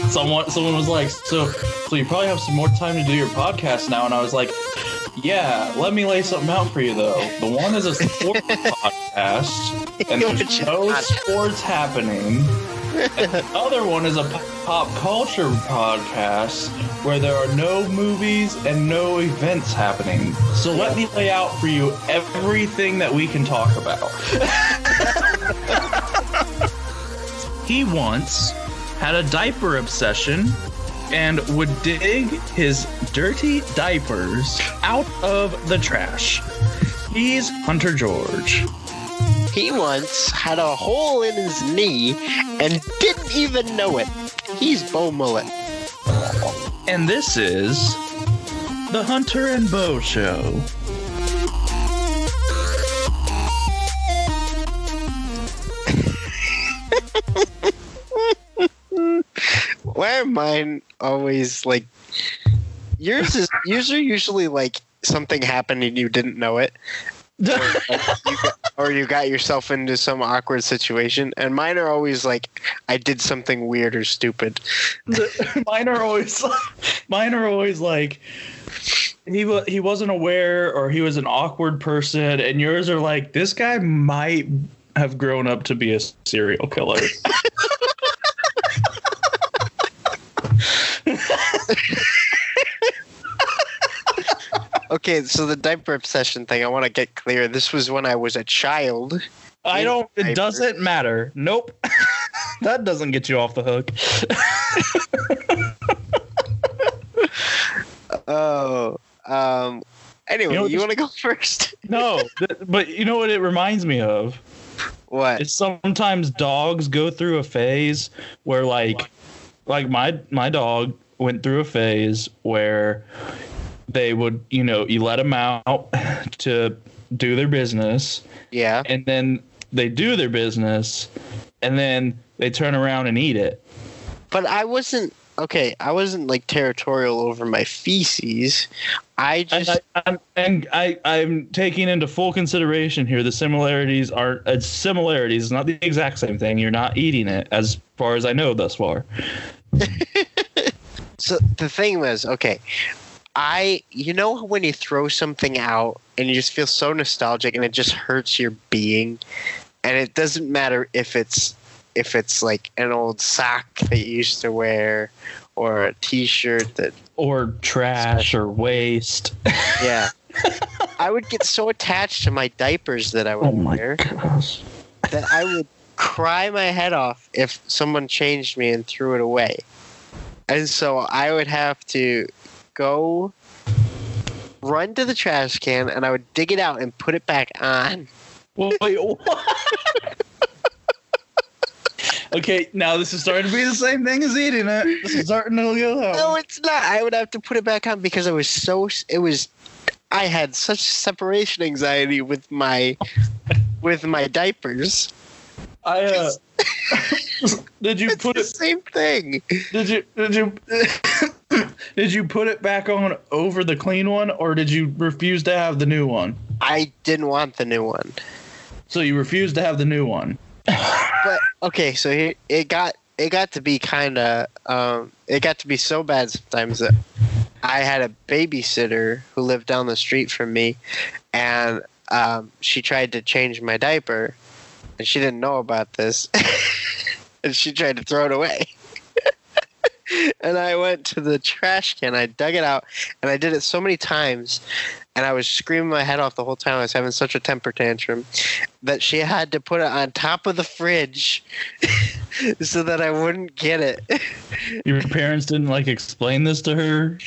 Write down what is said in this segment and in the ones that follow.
Someone was like, so you probably have some more time to do your podcast now, and I was like, yeah, let me lay something out for you though. The one is a sports podcast, and there's no sports happening. And the other one is a pop culture podcast where there are no movies and no events happening. So let me lay out for you everything that we can talk about. He once had a diaper obsession and would dig his dirty diapers out of the trash. He's Hunter George. He once had a hole in his knee and didn't even know it. He's Bo Mullet. And this is the Hunter and Bo Show. Why are mine always like... Yours are usually like something happened and you didn't know it. Or you got yourself into some awkward situation, and mine are always like I did something weird or stupid. Mine are always like he wasn't aware, or he was an awkward person, and yours are like this guy might have grown up to be a serial killer. Okay, so the diaper obsession thing, I want to get clear. This was when I was a child. It doesn't matter. Nope. That doesn't get you off the hook. Anyway, you want to go first? No, but you know what it reminds me of? What? It's sometimes dogs go through a phase where like my dog went through a phase where they would, you let them out to do their business. Yeah. And then they do their business, and then they turn around and eat it. But I wasn't like territorial over my feces. I'm taking into full consideration here the similarities are similarities. It's not the exact same thing. You're not eating it, as far as I know thus far. So the thing was, okay, when you throw something out and you just feel so nostalgic and it just hurts your being, and it doesn't matter if it's like an old sock that you used to wear or a t-shirt or trash or waste. Yeah. I would get so attached to my diapers that I would wear that I would cry my head off if someone changed me and threw it away. And so I would have to go run to the trash can, and I would dig it out and put it back on. Wait, what? Okay, now this is starting to be the same thing as eating it. This is starting to go out. No, it's not. I would have to put it back on because I had such separation anxiety with my diapers. Did you put it? Same thing. Did you put it back on over the clean one, or did you refuse to have the new one? I didn't want the new one. So you refused to have the new one. But okay, so it got to be kind of it got to be so bad sometimes that I had a babysitter who lived down the street from me, and she tried to change my diaper, and she didn't know about this, and she tried to throw it away. And I went to the trash can, I dug it out, and I did it so many times, and I was screaming my head off the whole time. I was having such a temper tantrum that she had to put it on top of the fridge so that I wouldn't get it. Your parents didn't explain this to her?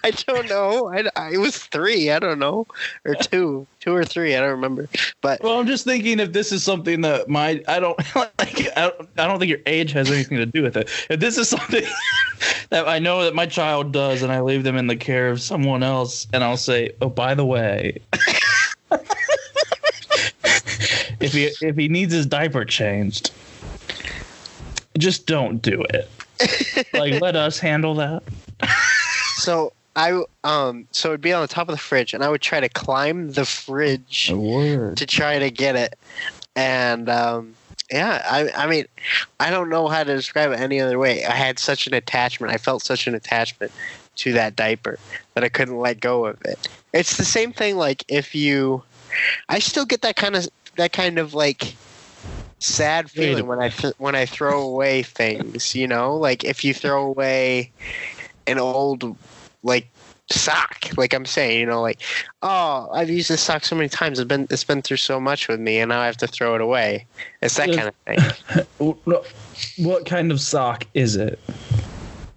I don't know. I was 3. I don't know, or 2 or 3. I don't remember. But well, I'm just thinking if this is something that I don't think your age has anything to do with it. If this is something that I know that my child does, and I leave them in the care of someone else, and I'll say, oh, by the way, if he needs his diaper changed, just don't do it. Let us handle that. So it'd be on the top of the fridge, and I would try to climb the fridge to try to get it. And Yeah, I mean, I don't know how to describe it any other way. I had such an attachment. I felt such an attachment to that diaper that I couldn't let go of it. It's the same thing. Like I still get that kind of like sad feeling when I throw away things. You know, like if you throw away an old like sock, like I'm saying, you know, like, oh, I've used this sock so many times. It's been through so much with me, and now I have to throw it away. It's that kind of thing. What kind of sock is it?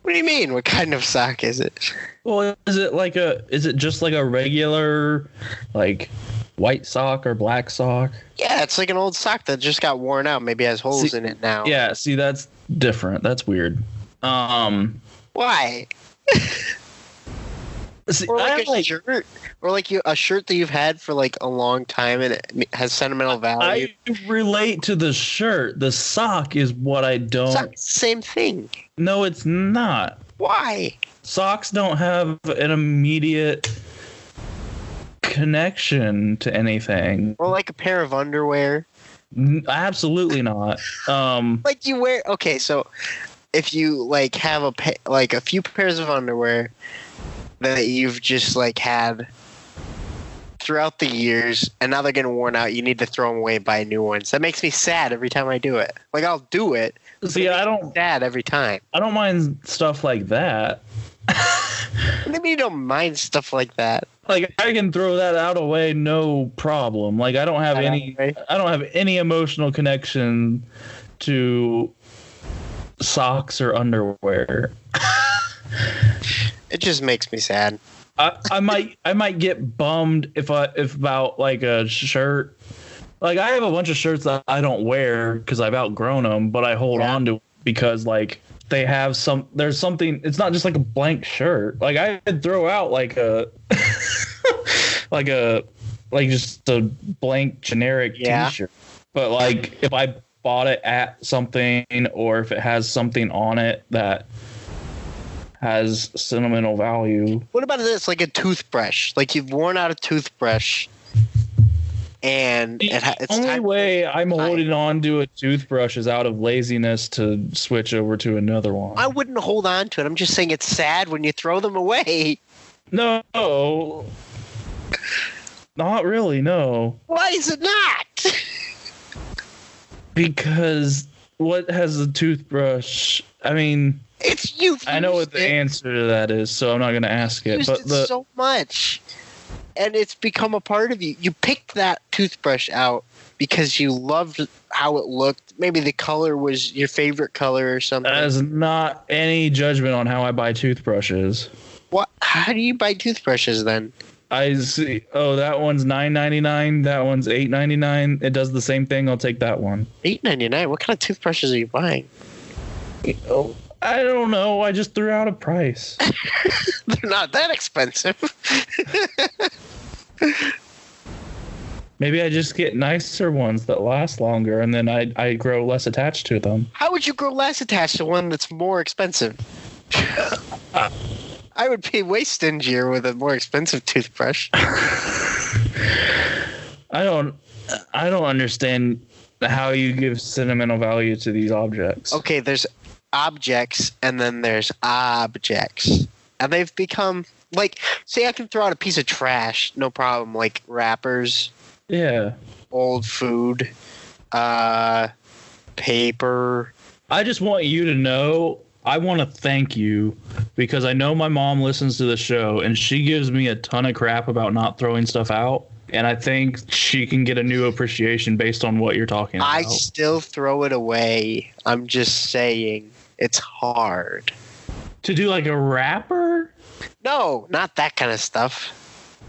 What do you mean? What kind of sock is it? Well, is it just like a regular, like, white sock or black sock? Yeah, it's like an old sock that just got worn out. Maybe has holes in it now. Yeah, see, that's different. That's weird. Why? See, or like a shirt, or like a shirt that you've had for like a long time and it has sentimental value. I relate to the shirt. The sock is what I don't. Sock's the same thing. No, it's not. Why? Socks don't have an immediate connection to anything. Or like a pair of underwear. Absolutely not. Like you wear. Okay, so if you like have a few pairs of underwear that you've just like had throughout the years, and now they're getting worn out, you need to throw them away, buy new ones. That makes me sad every time I do it. Like I'll do it. See, I don't. Sad every time. I don't mind stuff like that. What do you mean you don't mind stuff like that? Like I can throw that out away, no problem. Like I don't have any emotional connection to socks or underwear. It just makes me sad. I might get bummed if about like a shirt. Like I have a bunch of shirts that I don't wear because I've outgrown them, but I hold on to because like they have there's something. It's not just like a blank shirt. Like I could throw out like a like just a blank generic T-shirt. But like if I bought it at something or if it has something on it that has sentimental value. What about this? Like a toothbrush. Like you've worn out a toothbrush, and the only way I'm holding on to a toothbrush is out of laziness to switch over to another one. I wouldn't hold on to it. I'm just saying it's sad when you throw them away. No, not really. No. Why is it not? Because what has a toothbrush? I mean. It's you. I know what the answer to that is, so I'm not going to ask it. But so much, and it's become a part of you. You picked that toothbrush out because you loved how it looked. Maybe the color was your favorite color or something. That is not any judgment on how I buy toothbrushes. What? How do you buy toothbrushes then? I see. Oh, that one's $9.99. That one's $8.99. It does the same thing. I'll take that one. $8.99. What kind of toothbrushes are you buying? Oh. I don't know. I just threw out a price. They're not that expensive. Maybe I just get nicer ones that last longer, and then I grow less attached to them. How would you grow less attached to one that's more expensive? I would be way stingier with a more expensive toothbrush. I don't understand how you give sentimental value to these objects. Okay, there's objects and then there's objects, and they've become like, say I can throw out a piece of trash, no problem, like wrappers, old food, paper. I just want you to know, I want to thank you because I know my mom listens to the show and she gives me a ton of crap about not throwing stuff out, and I think she can get a new appreciation based on what you're talking about. I still throw it away. I'm just saying. It's hard. To do like a wrapper? No, not that kind of stuff.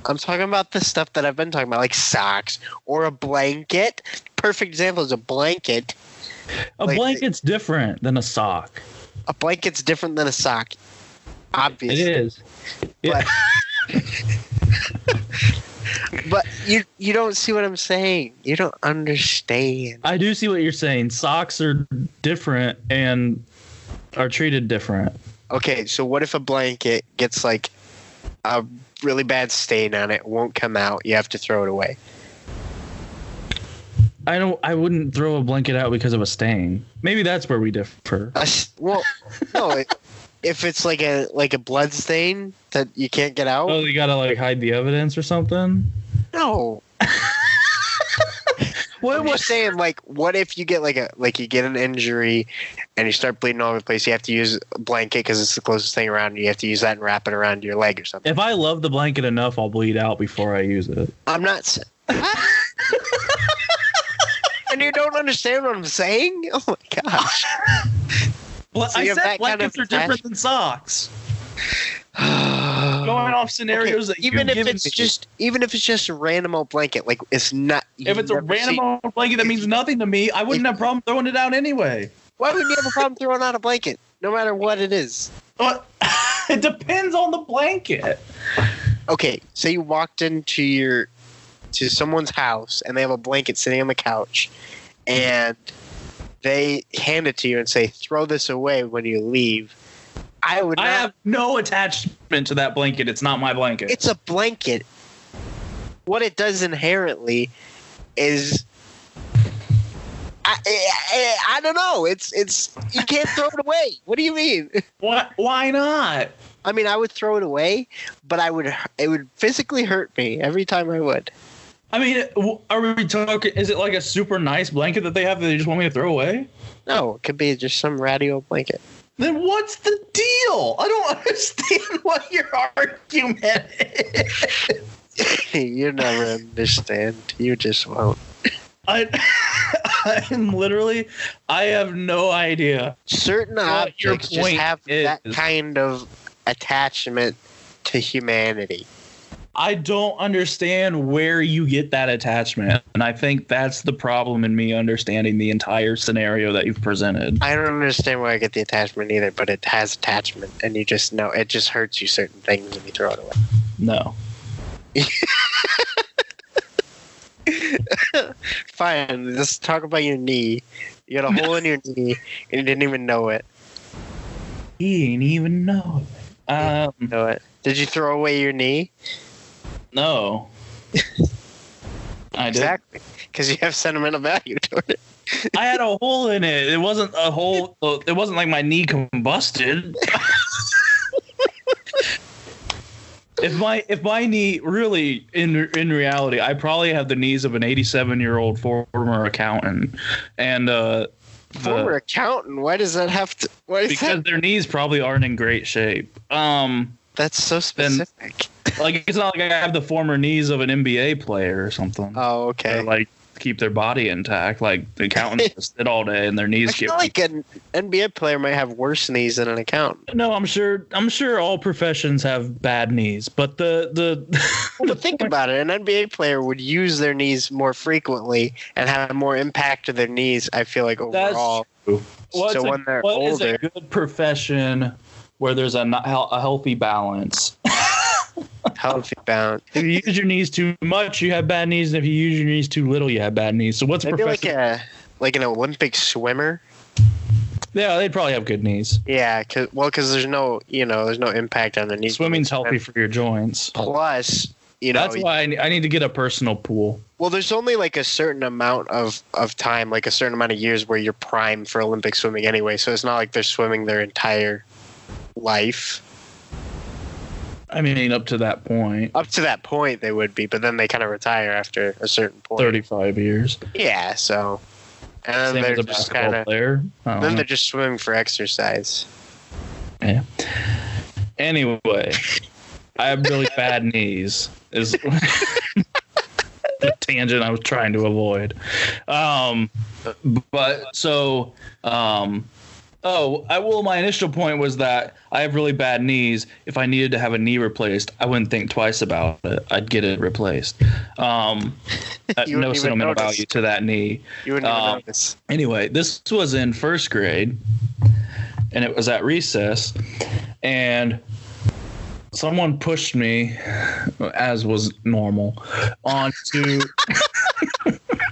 I'm talking about the stuff that I've been talking about, like socks or a blanket. Perfect example is a blanket. A blanket's different than a sock. A blanket's different than a sock. Obviously. It is. Yeah. But you don't see what I'm saying. You don't understand. I do see what you're saying. Socks are different and are treated different. Okay, so what if a blanket gets like a really bad stain on it, won't come out, you have to throw it away? I wouldn't throw a blanket out because of a stain. Maybe that's where we differ. Well, no. If it's like a blood stain that you can't get out. Oh, you gotta like hide the evidence or something. No. I'm just saying, like, what if you get you get an injury and you start bleeding all over the place? You have to use a blanket because it's the closest thing around. You have to use that and wrap it around your leg or something. If I love the blanket enough, I'll bleed out before I use it. I'm not. And you don't understand what I'm saying? Oh my gosh! Well, so I said blankets are different than socks. Going off scenarios that even if it's just a random old blanket, like it's not. If it's a random old blanket that means nothing to me, I wouldn't have a problem throwing it out anyway. Why wouldn't you have a problem throwing out a blanket, no matter what it is? It depends on the blanket. Okay, say you walked into someone's house and they have a blanket sitting on the couch, and they hand it to you and say, "Throw this away when you leave." I have no attachment to that blanket. It's not my blanket. It's a blanket. What it does inherently is, I don't know. It's you can't throw it away. What do you mean? Why not? I mean, I would throw it away, but it would physically hurt me every time I would. I mean, are we talking? Is it like a super nice blanket that they have that they just want me to throw away? No, it could be just some ratty old blanket. Then what's the deal? I don't understand what your argument is. You never understand. You just won't. I have no idea. Certain objects just have that kind of attachment to humanity. I don't understand where you get that attachment, and I think that's the problem in me understanding the entire scenario that you've presented. I don't understand where I get the attachment either, but it has attachment, and you just know it just hurts you certain things when you throw it away. No. Fine, let's talk about your knee. You got a hole in your knee, and you didn't even know it. He didn't even know it. Know it. Did you throw away your knee? No. I did. Exactly. Because you have sentimental value toward it. I had a hole in it. It wasn't a hole. It wasn't like my knee combusted. If my knee really in reality, I probably have the knees of an 87-year-old former accountant, and former accountant. Why does that have to? Because their knees probably aren't in great shape. That's so specific. Like, it's not like I have the former knees of an NBA player or something. Oh, okay. They're like keep their body intact. Like the accountants just sit all day and their knees get. I feel like an NBA player might have worse knees than an accountant. No, I'm sure all professions have bad knees, but But think about it. An NBA player would use their knees more frequently and have more impact to their knees. I feel like overall. That's true. When they're older, what is a good profession where there's a healthy balance? Healthy balance. If you use your knees too much, you have bad knees, and if you use your knees too little, you have bad knees. So what's maybe like an Olympic swimmer? Yeah, they'd probably have good knees. Yeah, because there's no impact on the knees. Swimming's healthy for your joints. Plus, that's why I need to get a personal pool. Well, there's only like a certain amount of time, like a certain amount of years where you're primed for Olympic swimming anyway. So it's not like they're swimming their entire life. I mean, up to that point. Up to that point, they would be, but then they kind of retire after a certain point. 35 years. Yeah, so. And then Same they're as a just basketball player. Then they're just swimming for exercise. Yeah. Anyway, I have really bad knees. Is the tangent I was trying to avoid. My initial point was that I have really bad knees. If I needed to have a knee replaced, I wouldn't think twice about it. I'd get it replaced. No sentimental value to that knee. You wouldn't even notice. Anyway, this was in first grade, and it was at recess, and someone pushed me, as was normal, onto...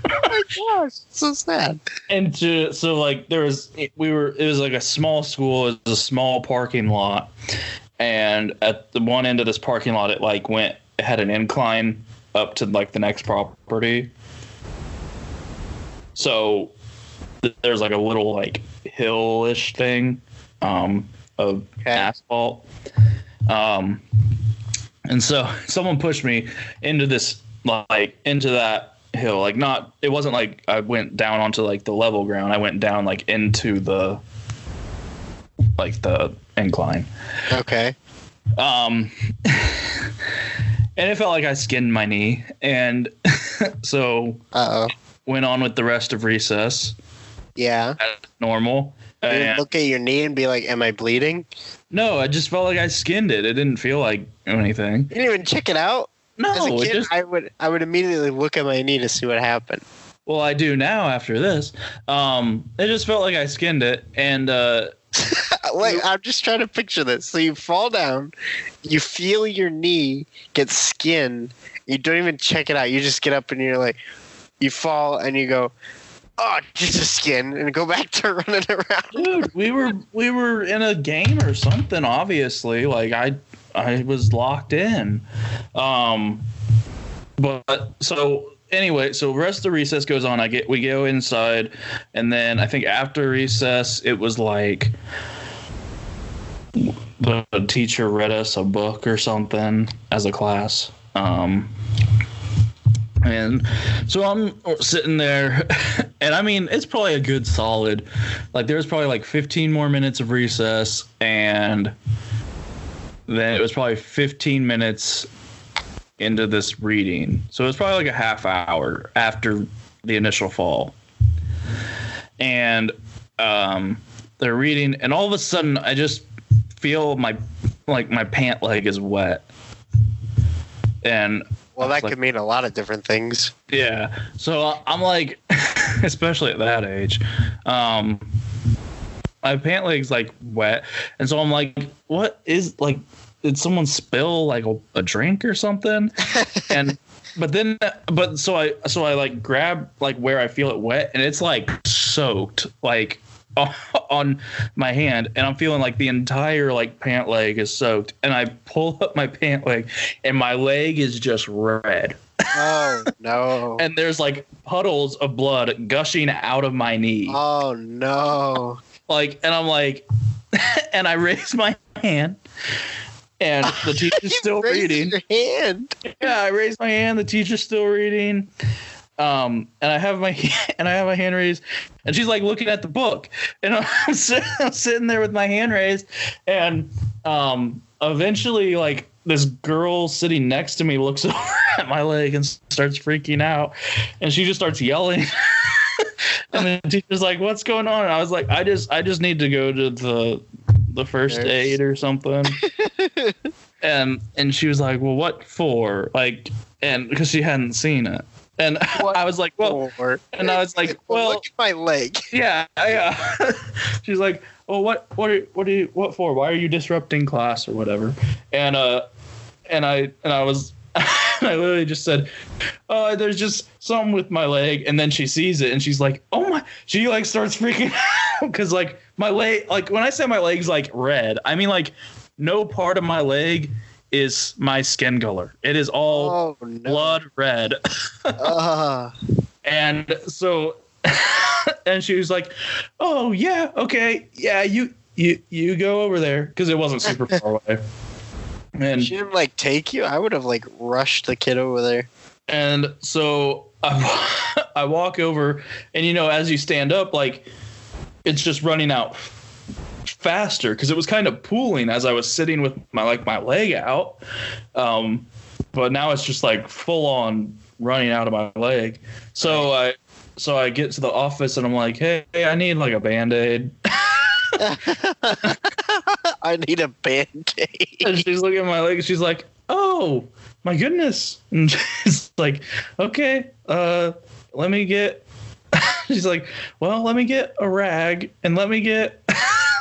Oh my gosh, so sad. It was like a small school, it was a small parking lot, and at the one end of this parking lot it had an incline up to like the next property. So there's like a little like hill-ish thing of asphalt. And so someone pushed me into this, like into that hill. Like it wasn't like I went down onto like the level ground. I went down like into the incline. Okay. And it felt like I skinned my knee, and so went on with the rest of recess. Yeah. As normal. You didn't look at your knee and be like, "Am I bleeding?" No, I just felt like I skinned it. It didn't feel like anything. You didn't even check it out. No, as a kid, I would immediately look at my knee to see what happened. Well, I do now after this. It just felt like I skinned it, and wait, I'm just trying to picture this. So you fall down, you feel your knee get skinned. You don't even check it out. You just get up and you're like, you fall and you go, "Oh, just a skin," and go back to running around. Dude, we were in a game or something. Obviously, like I was locked in. But so anyway, so rest of the recess goes on. We go inside, and then I think after recess it was like the teacher read us a book or something as a class. And so I'm sitting there, and I mean, it's probably a good solid, like there's probably like 15 more minutes of recess, and then it was probably 15 minutes into this reading. So it was probably like a half hour after the initial fall. And they're reading, and all of a sudden I just feel my pant leg is wet. And well, that could mean a lot of different things. Yeah. So I'm like, especially at that age, my pant leg's like wet. And so I'm like, what is, like, did someone spill like a drink or something? But so I like grab like where I feel it wet, and it's like soaked like on my hand, and I'm feeling like the entire like pant leg is soaked, and I pull up my pant leg and my leg is just red. Oh no. And there's like puddles of blood gushing out of my knee. Oh no. Like, and I'm like, and I raise my hand, and the teacher's still reading. Your hand. Yeah, I raise my hand, the teacher's still reading. And I have my hand raised, and she's like looking at the book, and I'm sitting there with my hand raised, and eventually like this girl sitting next to me looks over at my leg and starts freaking out, and she just starts yelling. And the teacher's like, "What's going on?" And I was like, I just need to go to the first aid or something." And she was like, "Well, what for?" Like, and because she hadn't seen it. And I was like, "Well," and I was like, "Well, look at my leg." Yeah. She's like, "Well, what for? Why are you disrupting class or whatever?" And I was, I literally just said, "Oh, there's just something with my leg." And then she sees it, and she's like, "Oh my!" She like starts freaking out because like my leg, like when I say my leg's like red, I mean like no part of my leg is my skin color. It is all blood red. And so, and she was like, "Oh yeah, okay, yeah, you go over there," because it wasn't super far away. And she didn't like take you. I would have like rushed the kid over there. And so I walk over, and you know, as you stand up, like it's just running out faster because it was kind of pooling as I was sitting with my leg out, but now it's just like full on running out of my leg. So I get to the office, and I'm like, "Hey, I need like a Band-Aid." I need a Band-Aid. And she's looking at my leg, and she's like, "Oh my goodness." And she's like, "Okay, let me get," she's like, "Well, let me get a rag, and let me get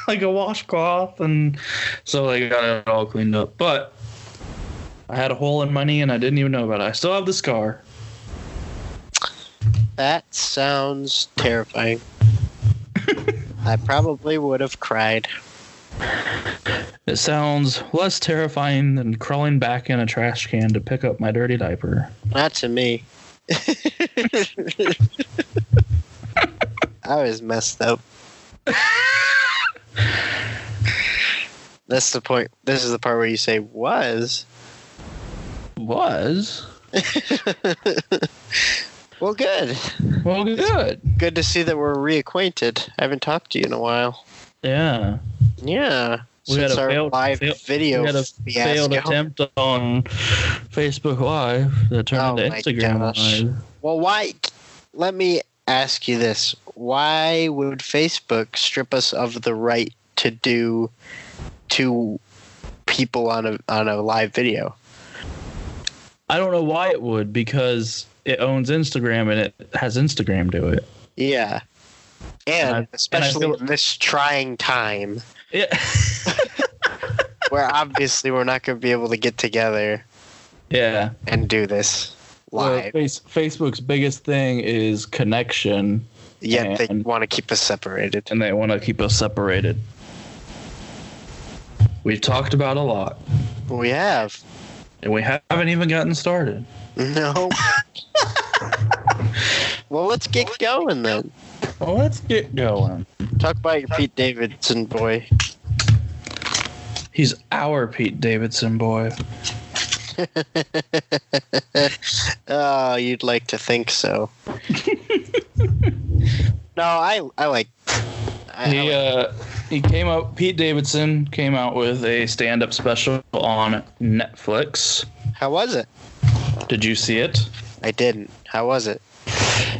like a washcloth." And so I got it all cleaned up. But I had a hole in my knee, and I didn't even know about it. I still have the scar. That sounds terrifying. I probably would have cried. It sounds less terrifying than crawling back in a trash can to pick up my dirty diaper. Not to me. was messed up. That's the point. This is the part where you say was. Was? Well, good. Well, good. Good to see that we're reacquainted. I haven't talked to you in a while. Yeah. Yeah. We had Since a our failed live video we had a failed fiasco. attempt on Facebook Live that turned into Instagram Live. Well, why? Let me ask you this: why would Facebook strip us of the right to do two people on a live video? I don't know why it would, because it owns Instagram and it has Instagram do it. Yeah, and especially in this trying time, Yeah. where obviously we're not going to be able to get together. Yeah. And do this live. Well, Facebook's biggest thing is connection. Yet they want to keep us separated. And they want to keep us separated. We've talked about a lot. We have. And we haven't even gotten started. No. Well, let's get going then. Well, let's get going. Talk about your Pete Davidson boy. He's our Pete Davidson boy. Oh, you'd like to think so. No, I like. He came out. Pete Davidson came out with a stand-up special on Netflix. How was it? Did you see it? I didn't. How was it?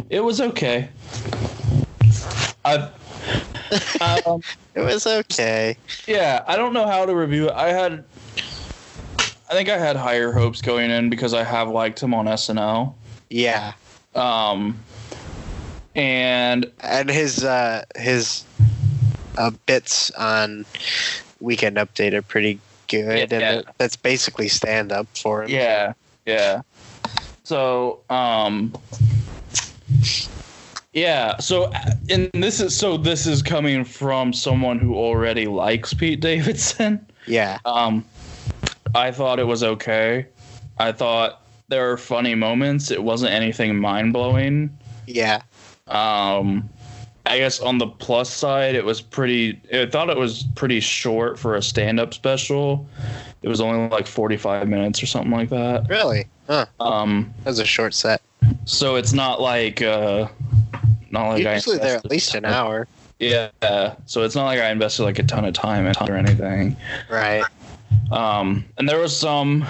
It was okay. It was okay. Yeah, I don't know how to review it. I think I had higher hopes going in because I have liked him on SNL. Yeah. And his bits on Weekend Update are pretty good, and that's basically stand up for him. Yeah, yeah. So, yeah. So, this is coming from someone who already likes Pete Davidson. Yeah. I thought it was okay. I thought there were funny moments. It wasn't anything mind blowing. Yeah. I guess on the plus side, I thought it was pretty short for a stand-up special. It was only like 45 minutes or something like that. Really? Huh. That was a short set. So it's not like usually they're at least an hour. Yeah. So it's not like I invested like a ton of time in it or anything. Right. And there were some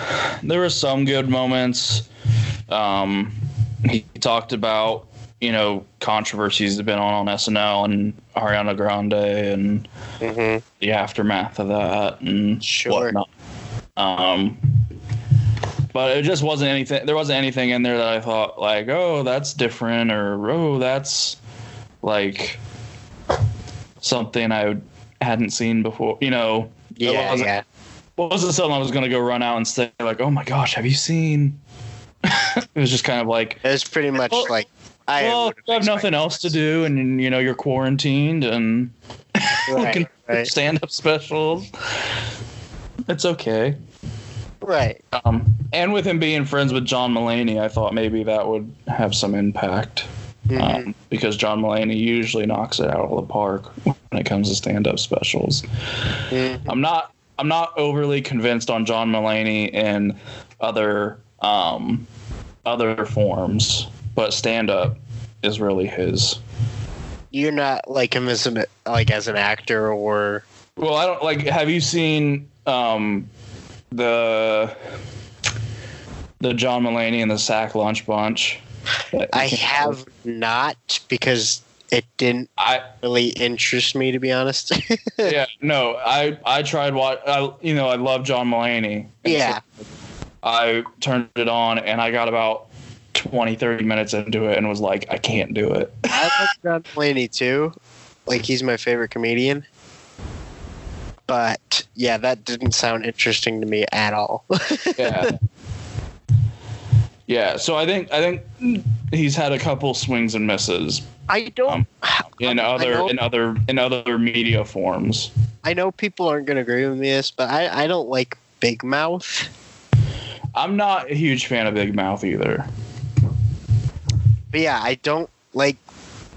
good moments. He talked about, controversies that have been on SNL and Ariana Grande and the aftermath of that and whatnot. But it just wasn't anything. There wasn't anything in there that I thought like, oh, that's different, or oh, that's like something I hadn't seen before. Yeah. Wasn't something I was gonna go run out and say like, oh my gosh, have you seen? It was just kind of like, it was pretty much like, you have nothing else to do, and you're quarantined and looking for stand-up specials. It's okay. Right. And with him being friends with John Mulaney, I thought maybe that would have some impact. Because John Mulaney usually knocks it out of the park when it comes to stand-up specials. I'm not overly convinced on John Mulaney in other forms, but stand-up is really his. You're not like him as an actor, or? Well, I don't like. Have you seen the John Mulaney and the Sack Lunch Bunch? I have not, because it didn't really interest me, to be honest. Yeah, no, I tried I love John Mulaney. Yeah. So I turned it on and I got about 20-30 minutes into it and was like, I can't do it. I love John Mulaney too. Like, he's my favorite comedian. But yeah, that didn't sound interesting to me at all. Yeah. Yeah, so I think he's had a couple swings and misses. I don't in other media forms. I know people aren't going to agree with me this, but I don't like Big Mouth. I'm not a huge fan of Big Mouth either. But yeah, I don't like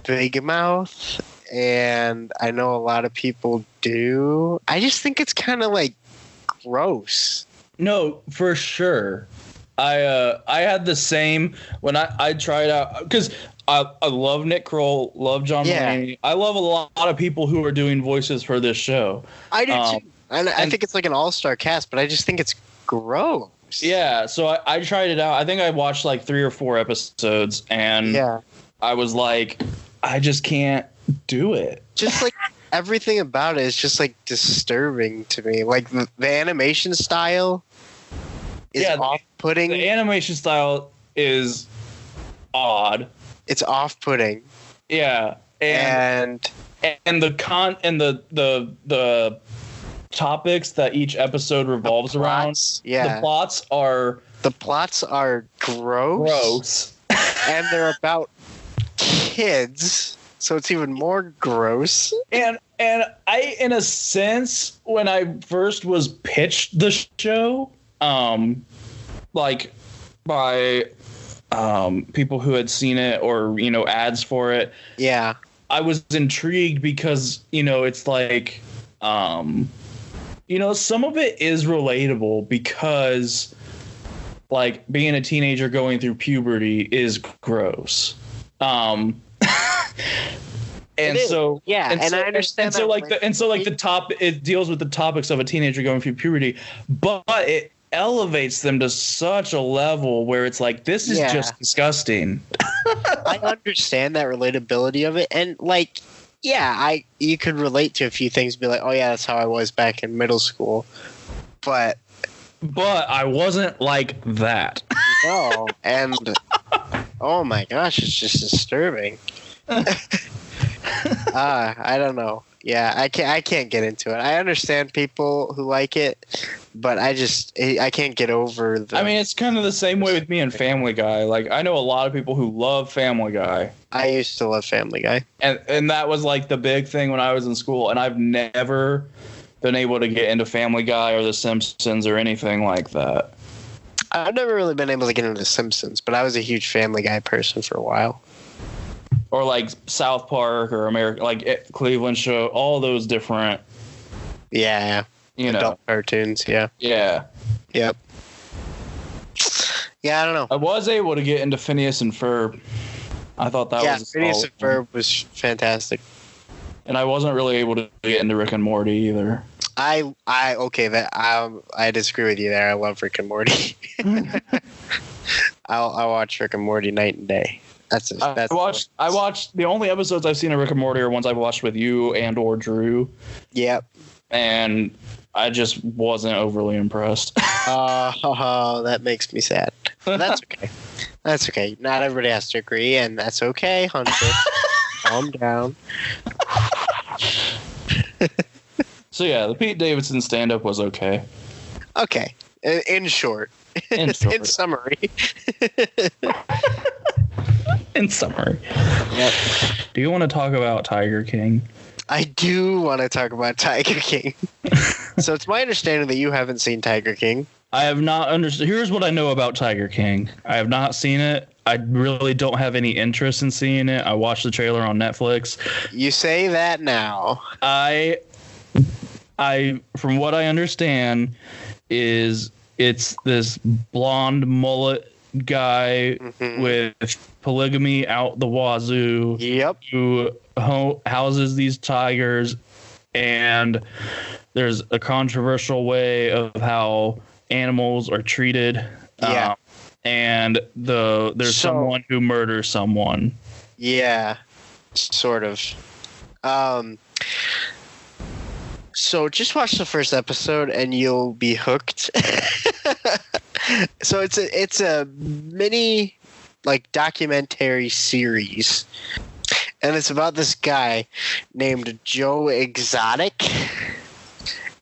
big mouth, and I know a lot of people do. I just think it's kind of like gross. No, for sure. I had the same when I tried out because I love Nick Kroll, love John Mulaney. I love a lot of people who are doing voices for this show. I do too. And I think it's like an all-star cast, but I just think it's gross. Yeah, so I tried it out. I think I watched like 3 or 4 episodes, and I was like, I just can't do it. Just like everything about it is just like disturbing to me. Like the animation style is off-putting. The animation style is odd. It's off-putting. Yeah, and the topics that each episode revolves around. Yeah, the plots are gross, and they're about kids, so it's even more gross. And I, in a sense, when I first was pitched the show, like by people who had seen it or ads for it, I was intrigued because it's like some of it is relatable because like being a teenager going through puberty is gross. And so I understand. It deals with the topics of a teenager going through puberty, but it elevates them to such a level where it's like, this is just disgusting. I understand that relatability of it, and like, you could relate to a few things, be like, oh yeah, that's how I was back in middle school, but I wasn't like that. No, and oh my gosh, it's just disturbing. I don't know. Yeah, I can't get into it. I understand people who like it, but I can't get over the... I mean, it's kind of the same way with me and Family Guy. Like, I know a lot of people who love Family Guy. I used to love Family Guy. And that was like the big thing when I was in school, and I've never been able to get into Family Guy or The Simpsons or anything like that. I've never really been able to get into The Simpsons, but I was a huge Family Guy person for a while. Or like South Park or America, like Cleveland Show, all those different. Yeah. Adult cartoons. Yeah. Yeah. Yep. Yeah, I don't know. I was able to get into Phineas and Ferb. I thought that was Phineas and Ferb was fantastic. And I wasn't really able to get into Rick and Morty either. I disagree with you there. I love Rick and Morty. I'll watch Rick and Morty night and day. I watched the only episodes I've seen of Rick and Morty are ones I've watched with you and or Drew. Yep. And I just wasn't overly impressed. That makes me sad. That's okay. That's okay. Not everybody has to agree, and that's okay, Hunter. Calm down. So yeah, the Pete Davidson stand-up was okay. Okay. In short. In summary. In summary. Yep. Do you want to talk about Tiger King? I do want to talk about Tiger King. So it's my understanding that you haven't seen Tiger King. I have not understood. Here's what I know about Tiger King. I have not seen it. I really don't have any interest in seeing it. I watched the trailer on Netflix. You say that now. I from what I understand is it's this blonde mullet guy with polygamy out the wazoo. Yep. Who houses these tigers, and there's a controversial way of how animals are treated. Yeah. And there's someone who murders someone. Yeah, sort of. So just watch the first episode and you'll be hooked. So it's a mini documentary series, and it's about this guy named Joe Exotic.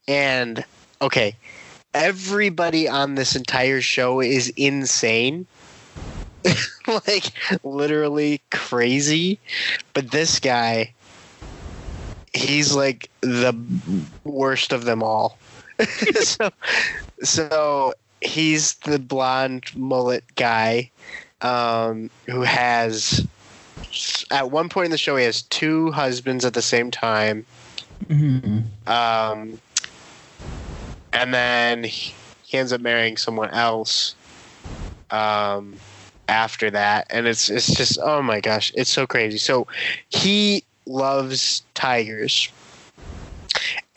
And okay, everybody on this entire show is insane. Literally crazy. But this guy, he's like the worst of them all. So he's the blonde mullet guy who has at one point in the show, he has 2 husbands at the same time. Mm-hmm. And then he ends up marrying someone else after that. And it's just, oh my gosh, it's so crazy. So he loves tigers.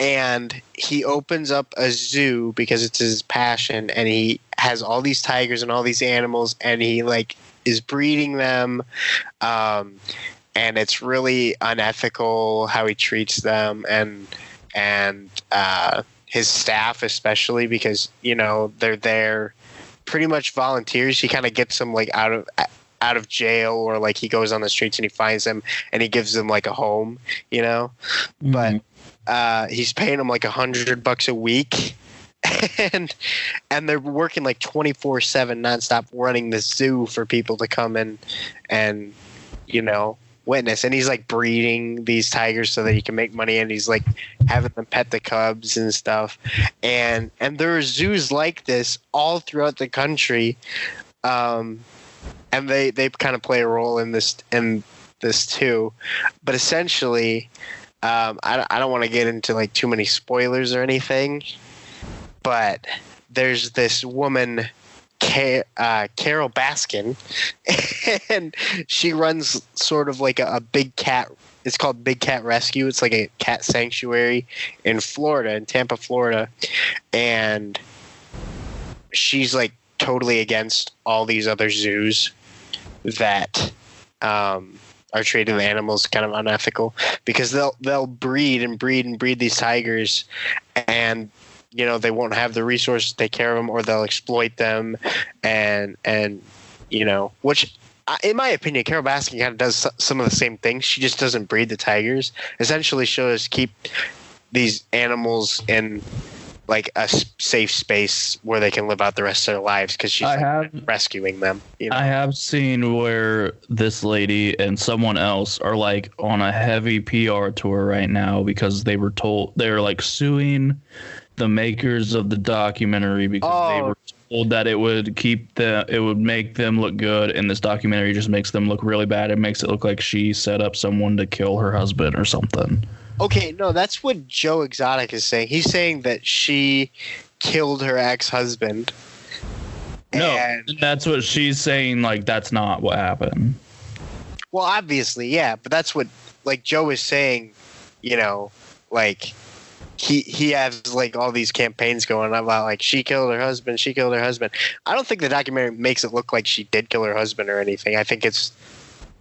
And he opens up a zoo because it's his passion. And he has all these tigers and all these animals. And he, like, is breeding them. And it's really unethical how he treats them. And his staff especially, because, you know, they're there pretty much volunteers. He kind of gets them, like, out of jail, or, like, he goes on the streets and he finds them and he gives them, like, a home, you know. Mm-hmm. But he's paying them like $100 a week, and they're working like 24/7 nonstop, running the zoo for people to come in and, you know, witness. And he's like breeding these tigers so that he can make money, and he's like having them pet the cubs and stuff. And there are zoos like this all throughout the country, and they kind of play a role in this too. But essentially, I don't want to get into like too many spoilers or anything, but there's this woman, Carol Baskin, and she runs sort of like a big cat. It's called Big Cat Rescue. It's like a cat sanctuary in Florida, in Tampa, Florida. And she's like totally against all these other zoos that are treating the animals kind of unethical, because they'll breed these tigers, and, you know, they won't have the resources to take care of them, or they'll exploit them, and you know, which in my opinion, Carol Baskin kind of does some of the same things. She just doesn't breed the tigers. Essentially, she'll just keep these animals in like a safe space where they can live out the rest of their lives, because she's rescuing them. You know? I have seen where this lady and someone else are like on a heavy PR tour right now, because they were told they're like suing the makers of the documentary because they were told that it would make them look good, and this documentary just makes them look really bad. It makes it look like she set up someone to kill her husband or something. Okay, no, that's what Joe Exotic is saying. He's saying that she killed her ex-husband. No, that's what she's saying. Like, that's not what happened. Well, obviously, yeah, but that's what, like, Joe is saying, you know, like, he has, like, all these campaigns going on about, like, she killed her husband. I don't think the documentary makes it look like she did kill her husband or anything. I think it's...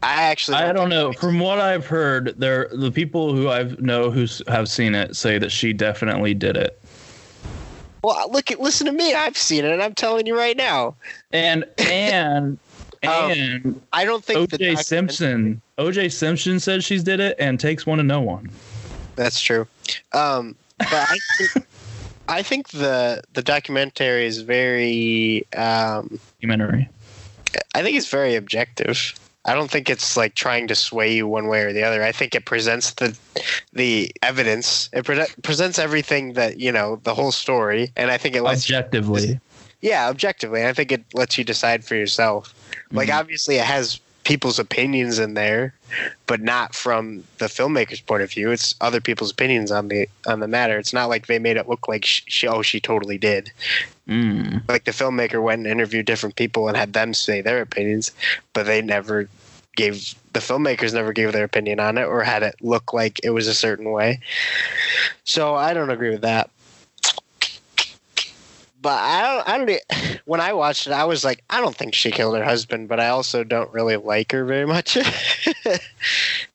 I don't know. From what I've heard, the people who who have seen it say that she definitely did it. Well, listen to me. I've seen it, and I'm telling you right now. And I don't think O.J. Simpson said she did it, and takes one to know one. That's true. But I think the documentary is very documentary. I think it's very objective. I don't think it's like trying to sway you one way or the other. I think it presents the evidence. It presents everything that, you know, the whole story, and I think it lets objectively. Objectively. I think it lets you decide for yourself. Mm-hmm. Like, obviously, it has people's opinions in there, but not from the filmmaker's point of view. It's other people's opinions on the matter. It's not like they made it look like she totally did. Like, the filmmaker went and interviewed different people and had them say their opinions, but the filmmakers never gave their opinion on it or had it look like it was a certain way. So I don't agree with that. But I don't. When I watched it, I was like, I don't think she killed her husband, but I also don't really like her very much.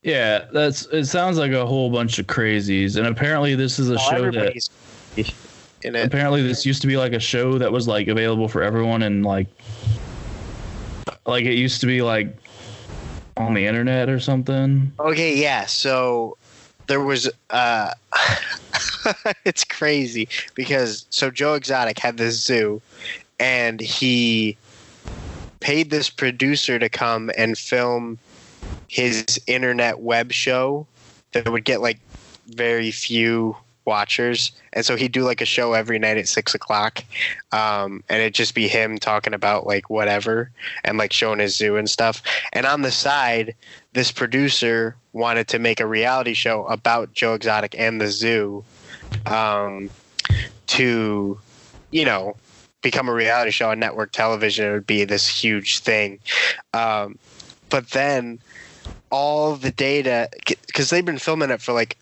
Yeah, it sounds like a whole bunch of crazies, and apparently this is a show that. In it. Apparently, this used to be like a show that was like available for everyone, and like it used to be like on the internet or something. Okay, yeah. So there was it's crazy because Joe Exotic had this zoo, and he paid this producer to come and film his internet web show that would get like very few watchers, and so he'd do like a show every night at 6:00, and it'd just be him talking about like whatever and like showing his zoo and stuff. And on the side this producer wanted to make a reality show about Joe Exotic and the zoo, to, become a reality show on network television. It would be this huge thing. But then all the data, because they've been filming it for like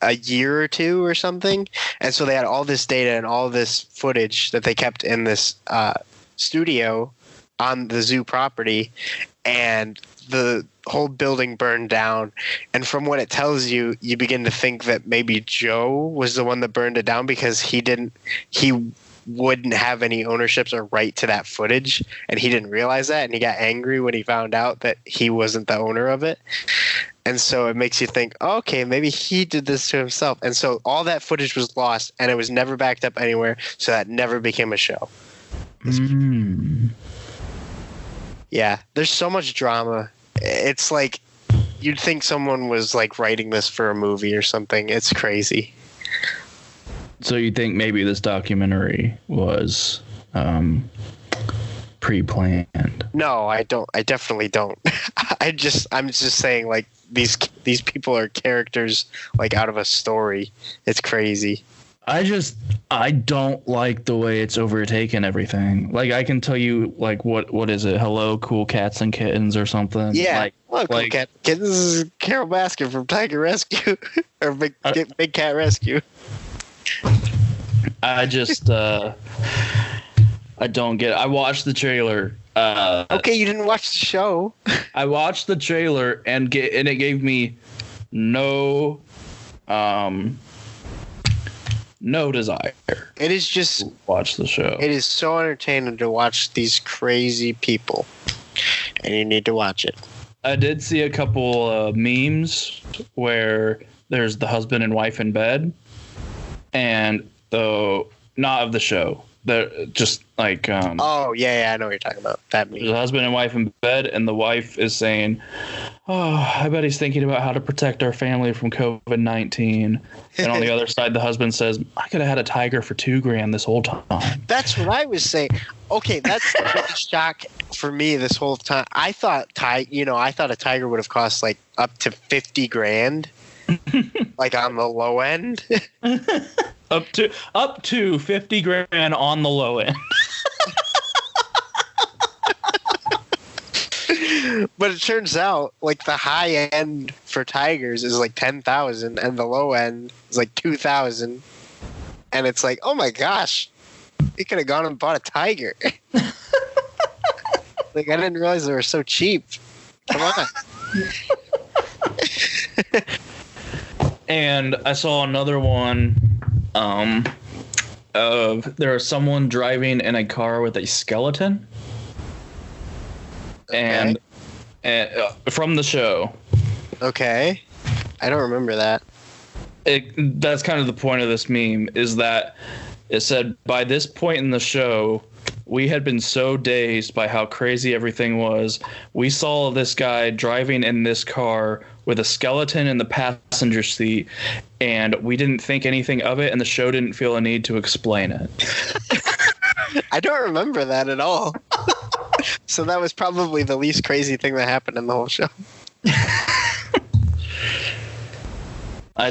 a year or two or something, and so they had all this data and all this footage that they kept in this studio on the zoo property, and the whole building burned down. And from what it tells you, you begin to think that maybe Joe was the one that burned it down, because he wouldn't have any ownerships or right to that footage, and he didn't realize that, and he got angry when he found out that he wasn't the owner of it. And so it makes you think, okay, maybe he did this to himself. And so all that footage was lost, and it was never backed up anywhere, so that never became a show. Yeah, there's so much drama. It's like you'd think someone was like writing this for a movie or something. It's crazy. So you think maybe this documentary was pre-planned? No, I don't. I definitely don't. I'm just saying, like, these people are characters like out of a story. It's crazy. I don't like the way it's overtaken everything. Like, I can tell you, like, what is it? Hello, Cool Cats and Kittens or something? Yeah. Cool Cat Kittens is Carol Baskin from Tiger Rescue or Big Cat Rescue. I just I don't get it. I watched the trailer. Okay, you didn't watch the show. I watched the trailer and it gave me no desire. It is just to watch the show. It is so entertaining to watch these crazy people, and you need to watch it. I did see a couple memes where there's the husband and wife in bed, and though not of the show, they're just like oh yeah, I know what you're talking about. That meme. The husband and wife in bed, and the wife is saying, "Oh, I bet he's thinking about how to protect our family from COVID-19." And on the other side, the husband says, "I could have had a tiger for $2,000 this whole time." That's what I was saying. Okay, that's the biggest shock for me this whole time. I thought a tiger would have cost like up to $50,000, like on the low end. Up to $50,000 on the low end. But it turns out like the high end for tigers is like 10,000, and the low end is like 2,000. And it's like, oh my gosh, he could have gone and bought a tiger. Like, I didn't realize they were so cheap. Come on. And I saw another one. There was someone driving in a car with a skeleton, and from the show. Okay, I don't remember that. That's kind of the point of this meme, is that it said, by this point in the show, we had been so dazed by how crazy everything was. We saw this guy driving in this car with a skeleton in the passenger seat, and we didn't think anything of it, and the show didn't feel a need to explain it. I don't remember that at all. So that was probably the least crazy thing that happened in the whole show. I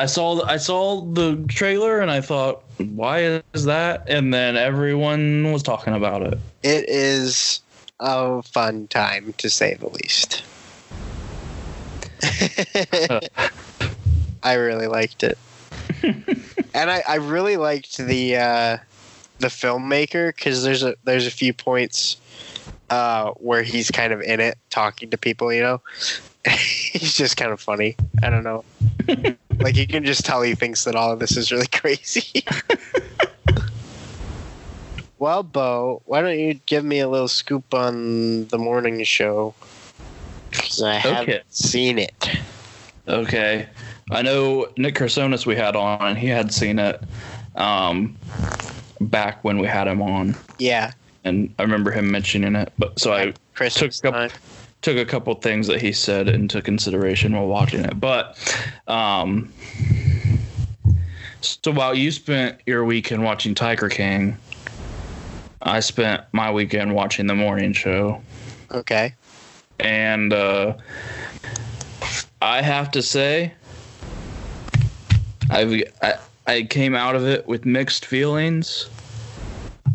saw the trailer and I thought, why is that? And then everyone was talking about it. It is a fun time, to say the least. I really liked it. And I really liked the filmmaker, because there's a few points where he's kind of in it talking to people, He's just kind of funny. I don't know. Like, you can just tell he thinks that all of this is really crazy. Well, Bo, why don't you give me a little scoop on the morning show? Because I haven't seen it. Okay. I know Nick Kersonis we had on, and he had seen it back when we had him on. Yeah. And I remember him mentioning it. But so I took a couple things that he said into consideration while watching it. But so while you spent your weekend watching Tiger King, I spent my weekend watching the morning show. Okay. And I have to say, I came out of it with mixed feelings,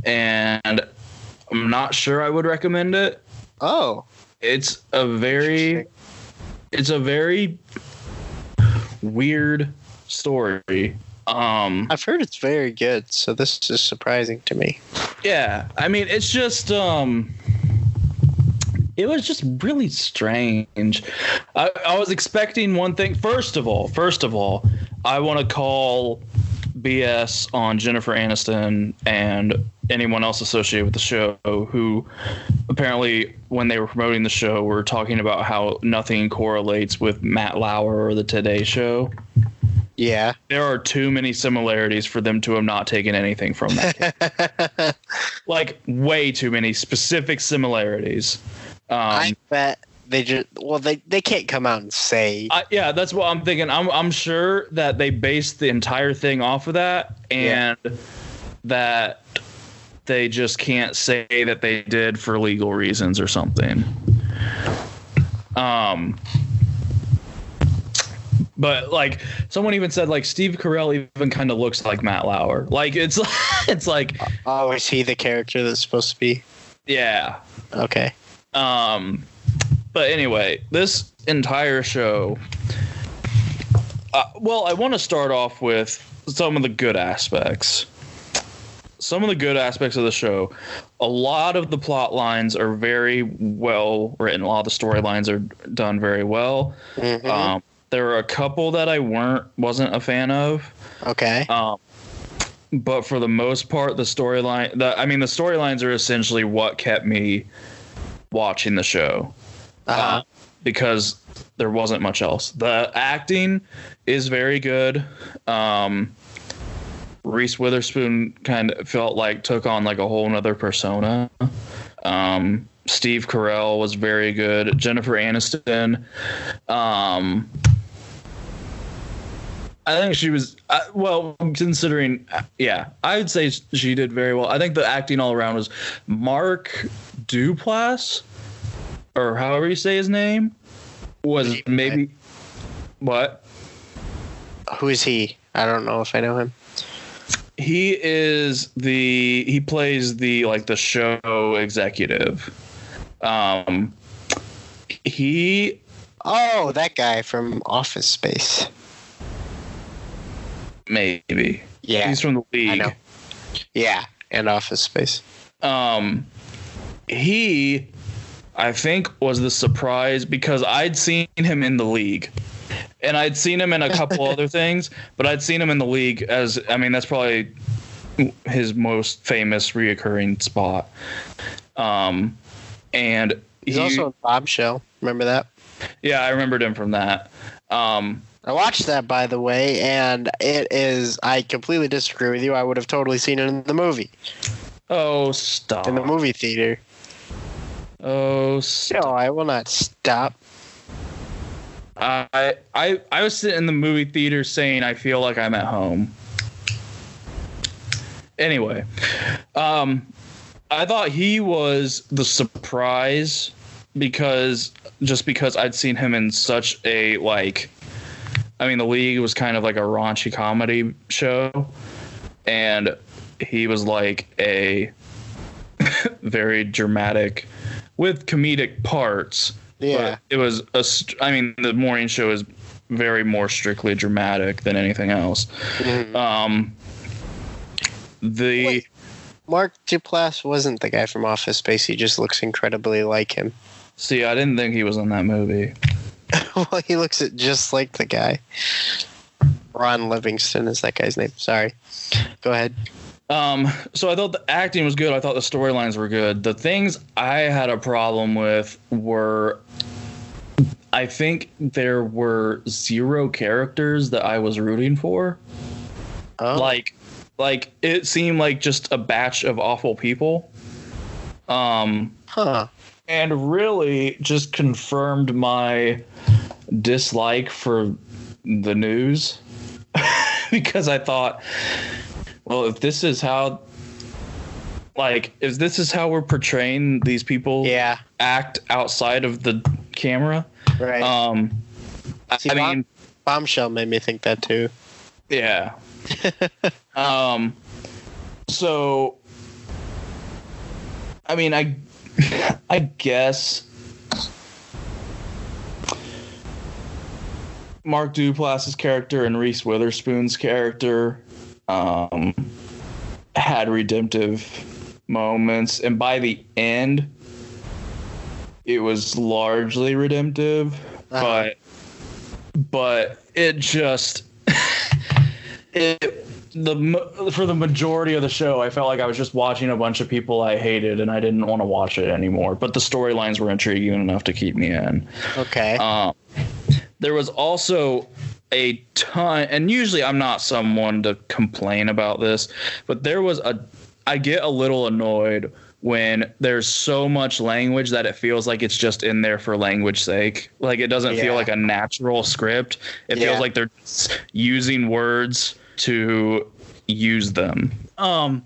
and I'm not sure I would recommend it. Oh, it's a very weird story. I've heard it's very good, so this is surprising to me. Yeah, I mean, it's just it was just really strange. I was expecting one thing. First of all, I want to call BS on Jennifer Aniston and anyone else associated with the show who apparently, when they were promoting the show, were talking about how nothing correlates with Matt Lauer or the Today Show. Yeah. There are too many similarities for them to have not taken anything from that. Like, way too many specific similarities. I bet they just they can't come out and say. Yeah, that's what I'm thinking. I'm sure that they based the entire thing off of that, and that they just can't say that they did for legal reasons or something. But like someone even said, like Steve Carell even kind of looks like Matt Lauer. Like it's like, oh, is he the character that's supposed to be? Yeah. Okay. But anyway, this entire show. Well, I want to start off with some of the good aspects. Some of the good aspects of the show. A lot of the plot lines are very well written. A lot of the storylines are done very well. Mm-hmm. There are a couple that I wasn't a fan of. Okay. But for the most part, the storylines are essentially what kept me watching the show. Because there wasn't much else. The acting is very good. Reese Witherspoon kind of felt like took on like a whole nother persona. Steve Carell was very good. Jennifer Aniston. I think she was, considering, I would say she did very well. I think the acting all around was Mark Duplass, or however you say his name, was maybe, what? Who is he? I don't know if I know him. He plays the show executive. Oh, that guy from Office Space. Maybe. Yeah. He's from the League. I know. Yeah, and Office Space. He, I think, was the surprise because I'd seen him in the League. And I'd seen him in a couple other things, but I'd seen him in the League as, that's probably his most famous reoccurring spot. And he's also in Bombshell. Remember that? Yeah, I remembered him from that. I watched that, by the way, and I completely disagree with you. I would have totally seen it in the movie. Oh, stop. In the movie theater. Oh, stop. No, I will not stop. I was sitting in the movie theater saying I feel like I'm at home. Anyway, I thought he was the surprise because I'd seen him in such a the League was kind of like a raunchy comedy show, and he was like a very dramatic with comedic parts. Yeah. But it was the morning show is very more strictly dramatic than anything else. Mm-hmm. Wait, Mark Duplass wasn't the guy from Office Space. He just looks incredibly like him. See, I didn't think he was in that movie. Well, he looks just like the guy. Ron Livingston is that guy's name. Sorry. Go ahead. So I thought the acting was good. I thought the storylines were good. The things I had a problem with were, I think there were 0 characters that I was rooting for. Oh. Like it seemed like just a batch of awful people. And really just confirmed my dislike for the news because I thought, well, if this is how we're portraying these people act outside of the camera, right? See, Bombshell made me think that too. Yeah. So, I mean, I guess Mark Duplass's character and Reese Witherspoon's character had redemptive moments, and by the end, it was largely redemptive. But it just for the majority of the show, I felt like I was just watching a bunch of people I hated, and I didn't want to watch it anymore. But the storylines were intriguing enough to keep me in. Okay. There was also a ton, and usually I'm not someone to complain about this, but I get a little annoyed when there's so much language that it feels like it's just in there for language sake. Like, it doesn't feel like a natural script. It feels like they're just using words to use them. F.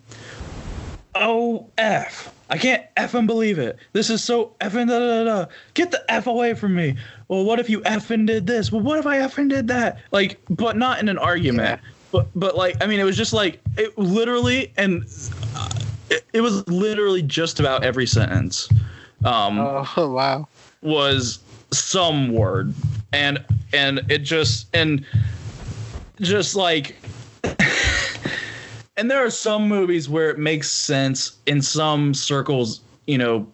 I can't effing believe it. This is so effing da-da-da-da. Get the F away from me. Well, what if you effing did this? Well, what if I effing did that? Like, but not in an argument. Yeah. But like, I mean, it was just like, it literally, and it was literally just about every sentence. Oh, wow. Was some word. And it just like, and there are some movies where it makes sense in some circles, you know,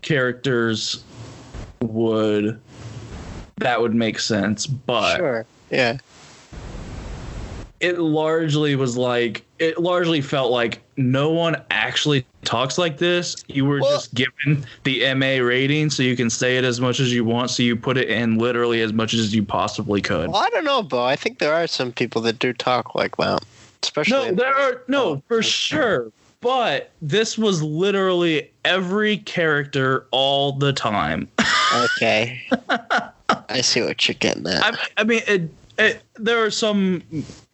characters would make sense, but sure. Yeah. It largely felt like no one actually talks like this. You were just given the MA rating so you can say it as much as you want, so you put it in literally as much as you possibly could. Well, I don't know, Bo. I think there are some people that do talk like that. Especially for sure. But this was literally every character all the time. Okay. I see what you're getting at. I mean, there are some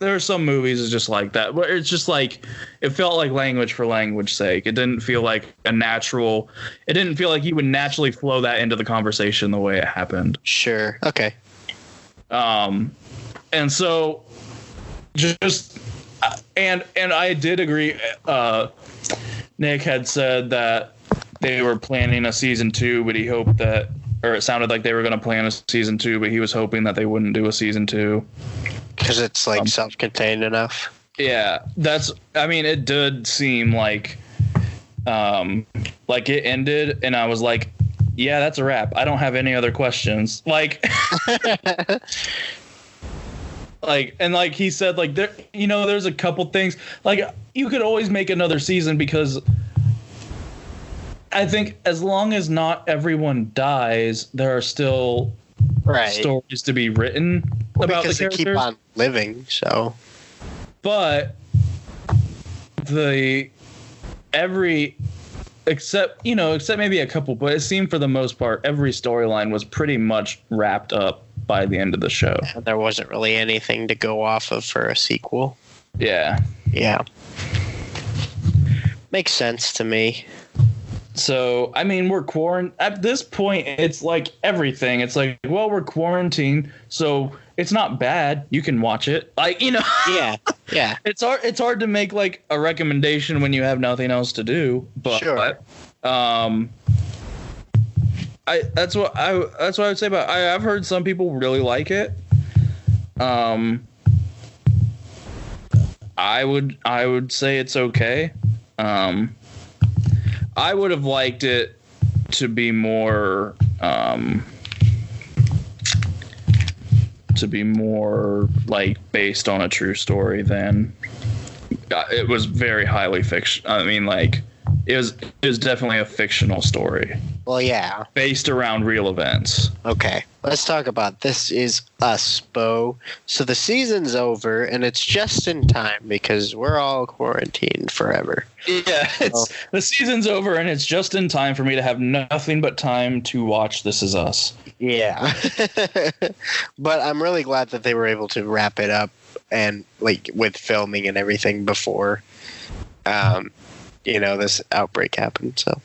movies that's just like that, where it's just like it felt like language for language sake. It didn't feel like it didn't feel like you would naturally flow that into the conversation the way it happened. Sure. Okay. And so just and I did agree. Nick had said that they were planning a season 2, but he hoped that, or it sounded like they were going to plan a season 2, but he was hoping that they wouldn't do a season 2 because it's like self-contained enough. Yeah, it did seem like it ended, and I was like, yeah, that's a wrap. I don't have any other questions. Like, and like he said, like, there, you know, there's a couple things, like, you could always make another season, because I think as long as not everyone dies, there are still stories to be written about the characters. Because they keep on living, so. But except maybe a couple, but it seemed for the most part every storyline was pretty much wrapped up by the end of the show. There wasn't really anything to go off of for a sequel. Yeah. Yeah. Makes sense to me. So, I mean, we're quarantined. At this point, it's like everything. It's like, well, we're quarantined, so it's not bad. You can watch it. Like, you know. Yeah. Yeah. It's hard to make like a recommendation when you have nothing else to do. But sure. That's what I would say about. I've heard some people really like it. I would say it's okay. I would have liked it to be more like based on a true story than it was very highly fiction. I mean, like, it was definitely a fictional story. Well, yeah. Based around real events. Okay. Let's talk about This Is Us, Bo. So the season's over, and it's just in time because we're all quarantined forever. Yeah, the season's over, and it's just in time for me to have nothing but time to watch This Is Us. Yeah. But I'm really glad that they were able to wrap it up and like with filming and everything before this outbreak happened. So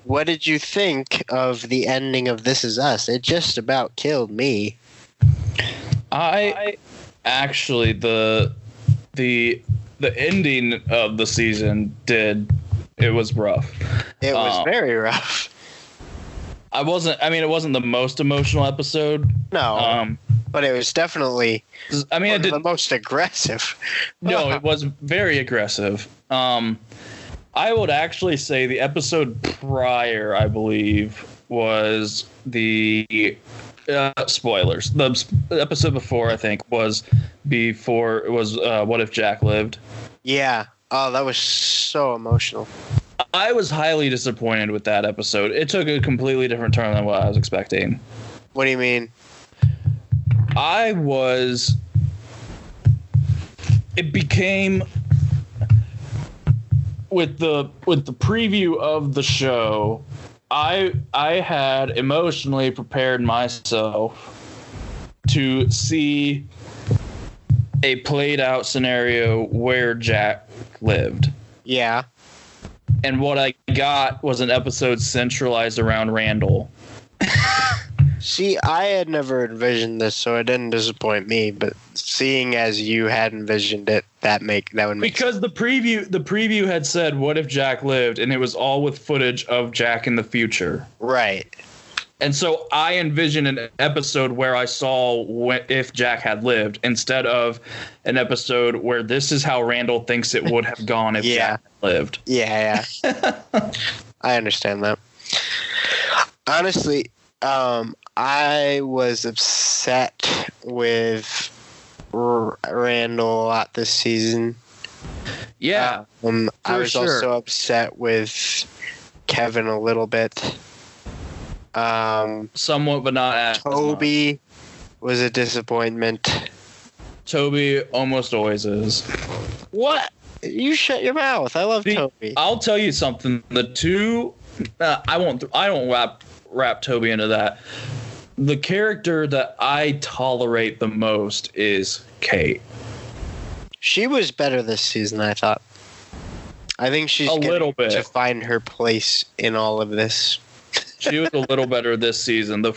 what did you think of the ending of This Is Us? It just about killed me. I actually the ending of the season it was rough. It was very rough. It wasn't the most emotional episode. No. But it was definitely the most aggressive. No, it was very aggressive. I would actually say the episode prior, I believe, was the spoilers. The episode before, I think, was What If Jack Lived? Yeah. Oh, that was so emotional. I was highly disappointed with that episode. It took a completely different turn than what I was expecting. What do you mean? It became with the preview of the show, I had emotionally prepared myself to see a played out scenario where Jack lived. Yeah. And what I got was an episode centralized around Randall. See, I had never envisioned this, so it didn't disappoint me. But seeing as you had envisioned it, that would make because sense. the preview had said, "What if Jack lived?" and it was all with footage of Jack in the future. Right. And so I envisioned an episode where I saw if Jack had lived, instead of an episode where this is how Randall thinks it would have gone if Jack had lived. Yeah. I understand that. Honestly, I was upset with Randall a lot this season. Yeah. I was also upset with Kevin a little bit. Somewhat, but not as Toby was a disappointment. Toby almost always is. What? You shut your mouth. I love Toby. I'll tell you something. The two, I don't wrap Toby into that. The character that I tolerate the most is Kate. She was better this season, I thought. I think she's a little bit to find her place in all of this. She was a little better this season. I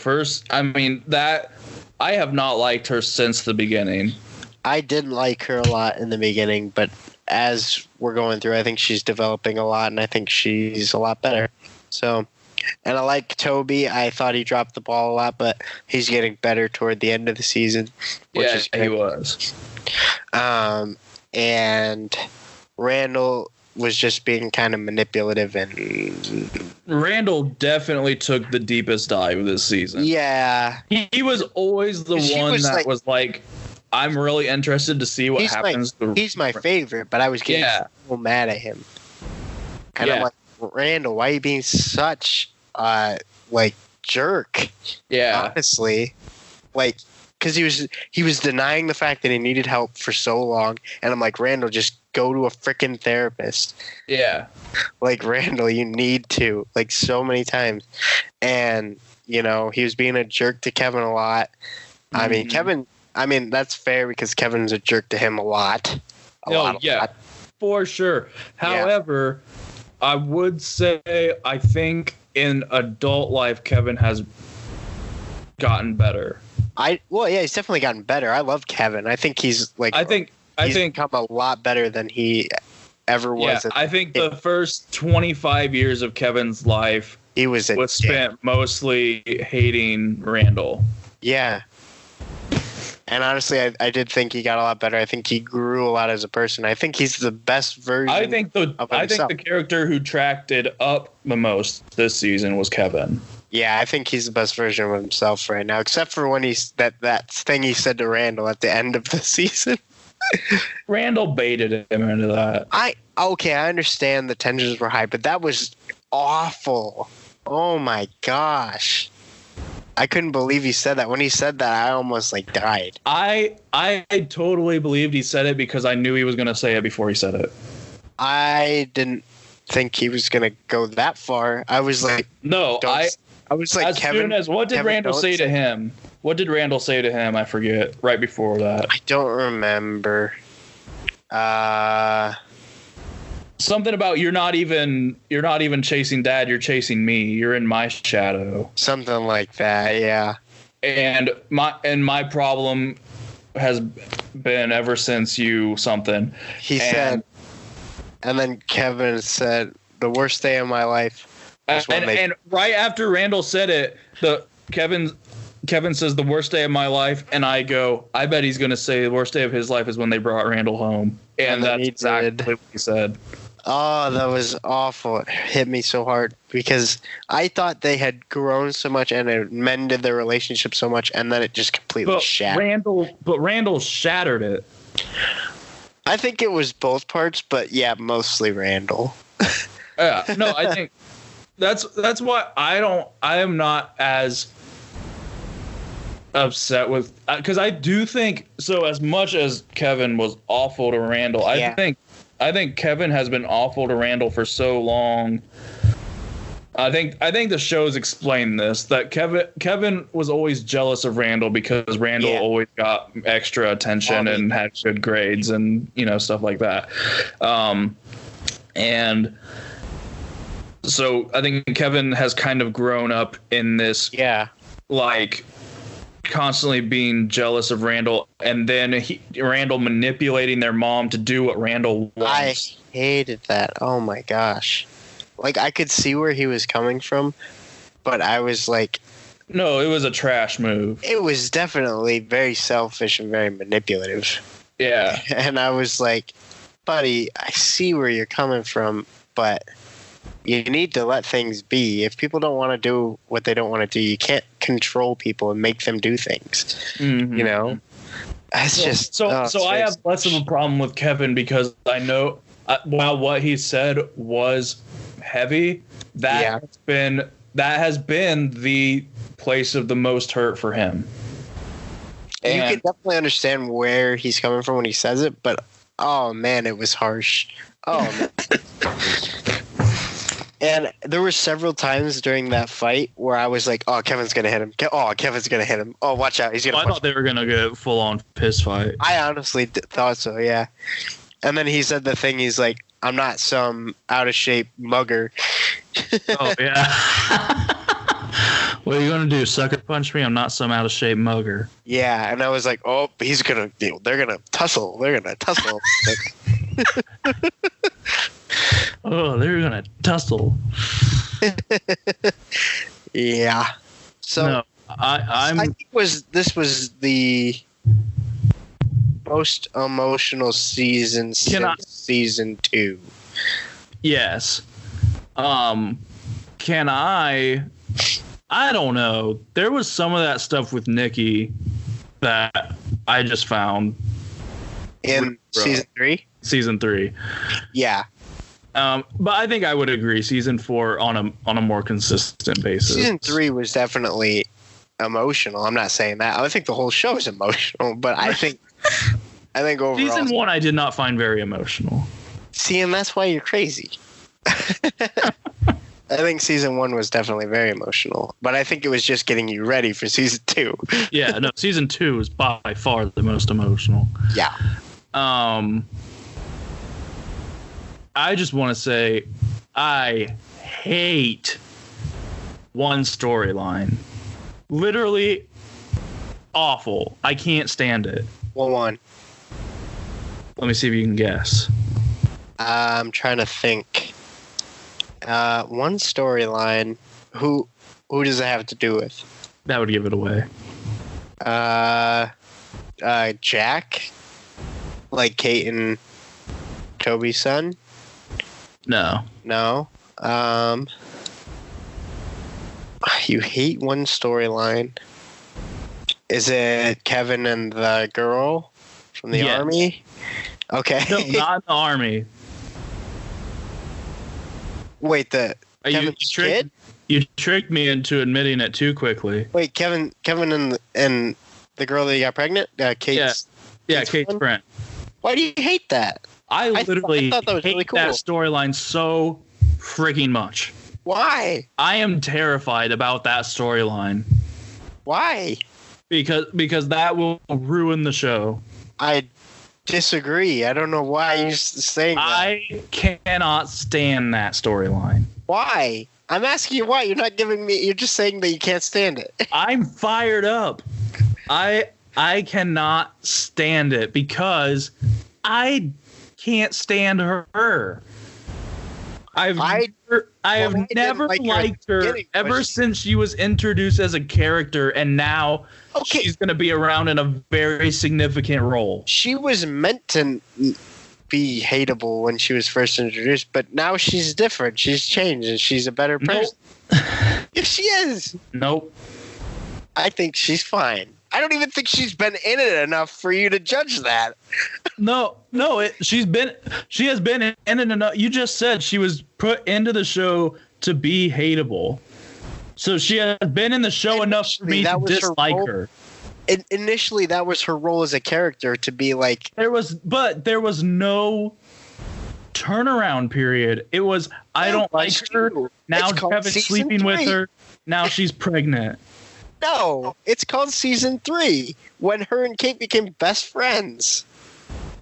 have not liked her since the beginning. I didn't like her a lot in the beginning, but as we're going through, I think she's developing a lot, and I think she's a lot better. So, and I like Toby. I thought he dropped the ball a lot, but he's getting better toward the end of the season. Which is great. He was. And Randall was just being kind of manipulative, and Randall definitely took the deepest dive this season. Yeah. He was always the one that was like, I'm really interested to see what happens. He's my favorite, but I was getting so mad at him. And I'm like, Randall, why are you being such jerk? Yeah. Honestly. Because he was denying the fact that he needed help for so long, and I'm like, Randall, just go to a freaking therapist. Yeah. Randall, you need to, so many times. And, he was being a jerk to Kevin a lot. Mm-hmm. I mean, that's fair because Kevin's a jerk to him a lot. A lot. For sure. However, I would say I think in adult life, Kevin has gotten better. He's definitely gotten better. I love Kevin. I think he's I think become a lot better than he ever was. Yeah, I think the first 25 years of Kevin's life was spent mostly hating Randall. Yeah. And honestly, I did think he got a lot better. I think he grew a lot as a person. I think he's the best version of himself. I think the character who tracked it up the most this season was Kevin. Yeah, I think he's the best version of himself right now, except for when that thing he said to Randall at the end of the season. Randall baited him into that. I understand the tensions were high, but that was awful. Oh my gosh. I couldn't believe he said that. When he said that, I almost died. I totally believed he said it because I knew he was going to say it before he said it. I didn't think he was going to go that far. I was like, no, I was like, Kevin. What did Randall say to him? What did Randall say to him? I forget. Right before that. I don't remember. something about you're not even chasing dad, you're chasing me. You're in my shadow. Something like that, yeah. And my problem has been ever since you something. He said, and then Kevin said, the worst day of my life. And right after Randall said it, Kevin says the worst day of my life, and I go, I bet he's going to say the worst day of his life is when they brought Randall home. And that's exactly what he said. Oh, that was awful. It hit me so hard because I thought they had grown so much and had mended their relationship so much, and then it just completely shattered. Randall shattered it. I think it was both parts, but yeah, mostly Randall. Yeah, no, I think that's why I am not as upset with, because I do think so. As much as Kevin was awful to Randall, I think Kevin has been awful to Randall for so long. I think the show's explained this, that Kevin was always jealous of Randall because Randall always got extra attention and had good grades and stuff like that. And so I think Kevin has kind of grown up in this like constantly being jealous of Randall, and then Randall manipulating their mom to do what Randall wants. I hated that. Oh my gosh. Like, I could see where he was coming from, but I was like, no, it was a trash move. It was definitely very selfish and very manipulative. Yeah. And I was like, buddy, I see where you're coming from, but you need to let things be. If people don't want to do what they don't want to do, you can't control people and make them do things. Mm-hmm. It's just so I have less of a problem with Kevin because I know while what he said was heavy, that has been the place of the most hurt for him. And you can definitely understand where he's coming from when he says it, but oh man, it was harsh. Oh man. And there were several times during that fight where I was like, oh, Kevin's going to hit him. Oh, Kevin's going to hit him. Oh, watch out. He's going to I thought they were going to get full-on fist fight. I honestly thought so, yeah. And then he said the thing, he's like, I'm not some out-of-shape mugger. Oh, yeah. What are you going to do, sucker punch me? I'm not some out-of-shape mugger. Yeah, and I was like, oh, he's going to, they're going to tussle. They're going to tussle. Oh, they're gonna tussle. Yeah. So no, I think this was the most emotional season since season 2. Yes. Can I don't know. There was some of that stuff with Nikki that I just found in season 3. Season 3. Yeah. But I think I would agree. Season 4 on a more consistent basis. Season 3 was definitely emotional. I'm not saying that. I think the whole show is emotional, but I think overall. Season 1 I did not find very emotional. See, and that's why you're crazy. I think season 1 was definitely very emotional, but I think it was just getting you ready for season 2. Yeah, no, season 2 is by far the most emotional. Yeah. I just want to say I hate one storyline. Literally awful. I can't stand it. What one? Let me see if you can guess. I'm trying to think. One storyline. Who does it have to do with? That would give it away. Jack? Like Kate and Toby's son? No. You hate one storyline. Is it Kevin and the girl from the army? Okay. No, not in the army. Wait, Kevin's kid? You tricked me into admitting it too quickly. Wait, Kevin and the girl that got pregnant? Kate's Kate's friend. Why do you hate that? I literally thought that was hate really cool. that storyline so freaking much. Why? I am terrified about that storyline. Why? Because that will ruin the show. I disagree. I don't know why you're saying that. I cannot stand that storyline. Why? I'm asking you why. You're not giving me. You're just saying that you can't stand it. I'm fired up. I cannot stand it because I can't stand her. I have never liked her ever since she was introduced as a character, and now she's going to be around in a very significant role. She was meant to be hateable when she was first introduced, but now she's different. She's changed, and she's a better person. Nope. Yes, she is. Nope. I think she's fine. I don't even think she's been in it enough for you to judge that. No, she has been in it enough. You just said she was put into the show to be hateable. So she has been in the show enough for me to dislike her. Initially, that was her role as a character, to be like... There was no turnaround period. It was, I don't like her. Now Kevin's sleeping with her. Now she's pregnant. No, it's called season 3, when her and Kate became best friends.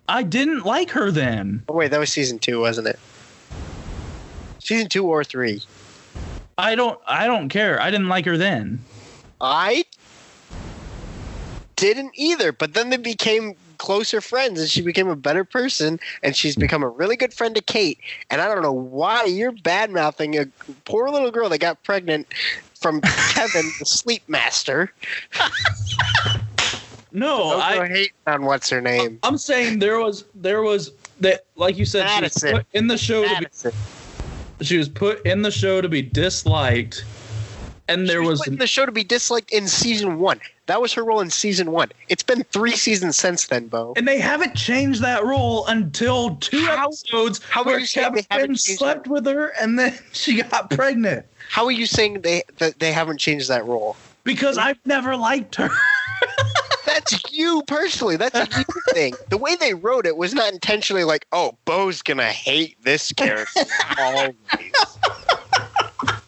I didn't like her then. Oh, wait, that was season 2, wasn't it? Season 2 or 3? I don't care. I didn't like her then. I didn't either, but then they became closer friends, and she became a better person, and she's become a really good friend to Kate. And I don't know why you're bad-mouthing a poor little girl that got pregnant from Kevin, the sleep master. No, I hate on what's her name. I'm saying there was that, like you said, Madison. She was put in the show she was put in the show to be disliked, and there was put in the show to be disliked in season 1. That was her role in season 1. It's been 3 seasons since then, Bo. And they haven't changed that role until 2 episodes where Kevin slept with her and then she got pregnant. How are you saying that they haven't changed that role? Because I've never liked her. That's you personally. That's a you thing. The way they wrote it was not intentionally like, oh, Bo's going to hate this character always.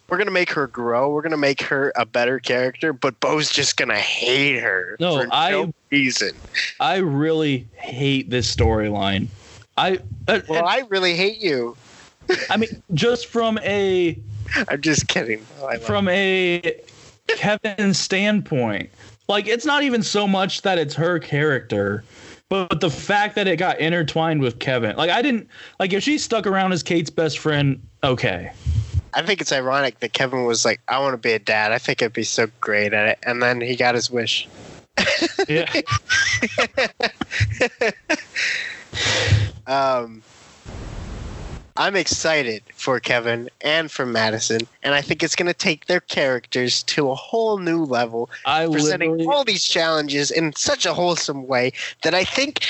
We're going to make her grow. We're going to make her a better character, but Bo's just going to hate her for no reason. I really hate this storyline. I really hate you. I mean, just from a... I'm just kidding. From a Kevin standpoint, like, it's not even so much that it's her character, but the fact that it got intertwined with Kevin. Like, I didn't... Like, if she stuck around as Kate's best friend, okay. I think it's ironic that Kevin was like, I want to be a dad. I think I'd be so great at it. And then he got his wish. Yeah. I'm excited for Kevin and for Madison, and I think it's going to take their characters to a whole new level, presenting all these challenges in such a wholesome way that I think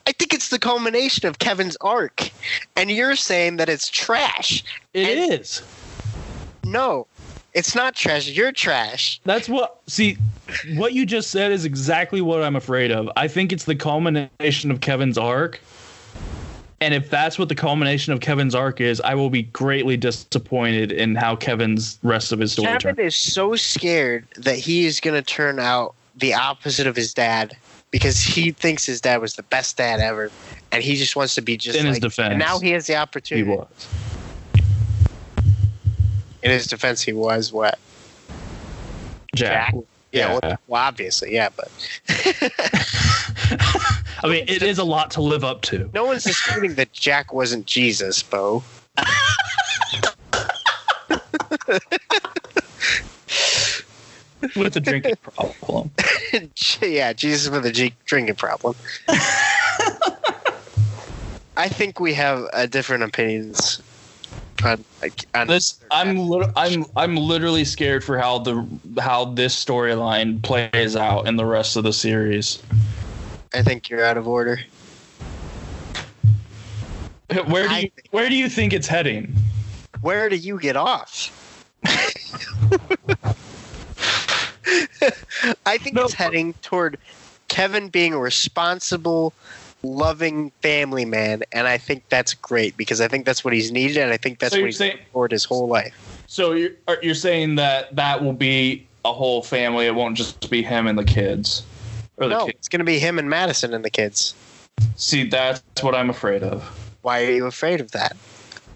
it's the culmination of Kevin's arc. And you're saying that it's trash. It is. No, it's not trash. You're trash. That's what you just said is exactly what I'm afraid of. I think it's the culmination of Kevin's arc. And if that's what the culmination of Kevin's arc is, I will be greatly disappointed in how Kevin's rest of his story turns. Kevin is so scared that he is going to turn out the opposite of his dad because he thinks his dad was the best dad ever. And he just wants to be just in his defense. And now he has the opportunity. He was. In his defense, he was what? Jack. Yeah. Well, obviously, yeah, but... I mean, it is a lot to live up to. No one's disputing that Jack wasn't Jesus, Bo. With a drinking problem. Yeah, Jesus with a drinking problem. I think we have different opinions on this. I'm literally scared for how this storyline plays out in the rest of the series. I think you're out of order. Where do you think it's heading? Where do you get off? I think it's heading toward Kevin being a responsible, loving family man, and I think that's great because I think that's what he's needed, and I think that's what he's looking forward his whole life. So you're saying that will be a whole family. It won't just be him and the kids. No, it's going to be him and Madison and the kids. See, that's what I'm afraid of. Why are you afraid of that?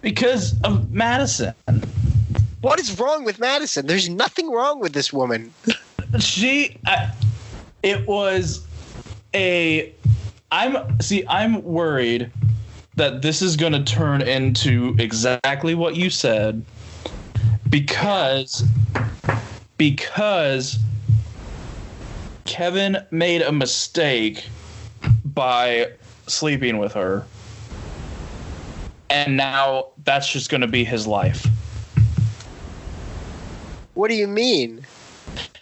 Because of Madison. What is wrong with Madison? There's nothing wrong with this woman. I'm worried that this is going to turn into exactly what you said because Kevin made a mistake by sleeping with her. And now that's just going to be his life. What do you mean?